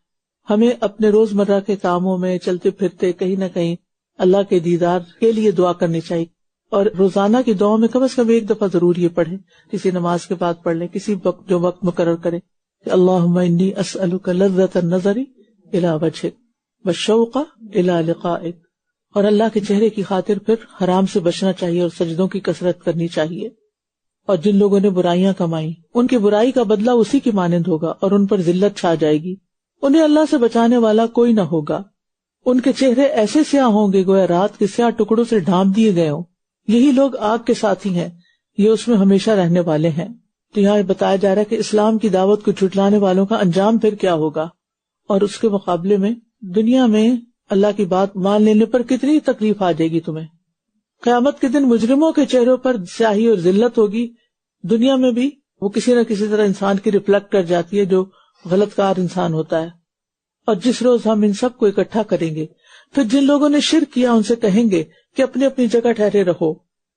ہمیں اپنے روزمرہ کے کاموں میں چلتے پھرتے کہیں نہ کہیں اللہ کے دیدار کے لیے دعا کرنی چاہیے، اور روزانہ کی دعاؤں میں کم از کم ایک دفعہ ضرور یہ پڑھیں، کسی نماز کے بعد پڑھ لیں، کسی وقت جو وقت مقرر کریں کہ اللہم انی اسألک لذۃ النظر الی وجہک والشوق الی لقائک. اور اللہ کے چہرے کی خاطر پھر حرام سے بچنا چاہیے اور سجدوں کی کثرت کرنی چاہیے. اور جن لوگوں نے برائیاں کمائیں ان کی برائی کا بدلہ اسی کی مانند ہوگا اور ان پر ذلت چھا جائے گی. انہیں اللہ سے بچانے والا کوئی نہ ہوگا. ان کے چہرے ایسے سیاہ ہوں گے گویا رات کے سیاہ ٹکڑوں سے ڈھانپ دیے گئے ہوں. یہی لوگ آگ کے ساتھی ہیں، یہ اس میں ہمیشہ رہنے والے ہیں. تو یہاں بتایا جا رہا ہے کہ اسلام کی دعوت کو جھٹلانے والوں کا انجام پھر کیا ہوگا. اور اس کے مقابلے میں دنیا میں اللہ کی بات مان لینے پر کتنی تکلیف آ جائے گی تمہیں. قیامت کے دن مجرموں کے چہروں پر سیاہی اور ذلت ہوگی. دنیا میں بھی وہ کسی نہ کسی طرح انسان کی ریفلیکٹ کر جاتی ہے جو غلط کار انسان ہوتا ہے. اور جس روز ہم ان سب کو اکٹھا کریں گے، پھر جن لوگوں نے شرک کیا ان سے کہیں گے کہ اپنی اپنی جگہ ٹھہرے رہو،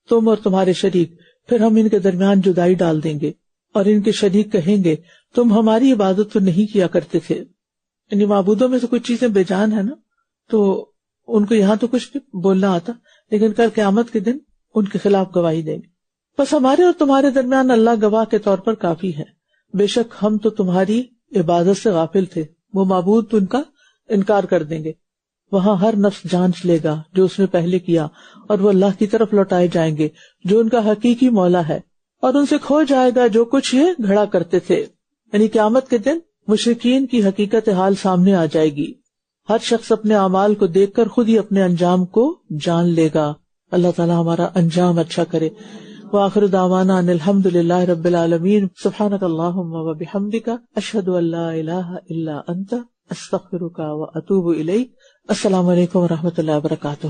تم اور تمہارے شریک. پھر ہم ان کے درمیان جدائی ڈال دیں گے اور ان کے شریک کہیں گے تم ہماری عبادت تو نہیں کیا کرتے تھے. یعنی معبودوں میں سے کچھ چیزیں بے جان ہے نا، تو ان کو یہاں تو کچھ نہیں بولنا آتا، لیکن کل قیامت کے دن ان کے خلاف گواہی دیں گے. بس ہمارے اور تمہارے درمیان اللہ گواہ کے طور پر کافی ہے. بے شک ہم تو تمہاری عبادت سے غافل تھے. وہ معبود تو ان کا انکار کر دیں گے. وہاں ہر نفس جانچ لے گا جو اس نے پہلے کیا، اور وہ اللہ کی طرف لوٹائے جائیں گے جو ان کا حقیقی مولا ہے، اور ان سے کھو جائے گا جو کچھ یہ گھڑا کرتے تھے. یعنی قیامت کے دن مشرکین کی حقیقت حال سامنے آ جائے گی. ہر شخص اپنے اعمال کو دیکھ کر خود ہی اپنے انجام کو جان لے گا. اللہ تعالی ہمارا انجام اچھا کرے. وآخر دعوانا ان الحمد للہ رب العالمین. سبحانک اللہم و بحمدک، اشہد ان لا الہ الا انت، استغفرک و اتوب الیک. السلام علیکم و رحمۃ اللہ وبرکاتہ.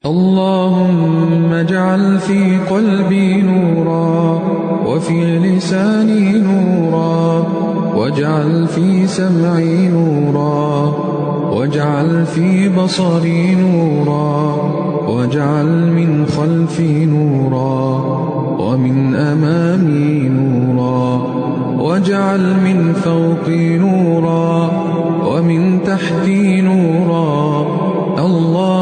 اللهم اجعل في قلبي نورا وفي لساني نورا واجعل في سمعي نورا واجعل في بصري نورا واجعل من خلفي نورا ومن أمامي نورا واجعل من فوقي نورا ومن تحتي نورا. اللہ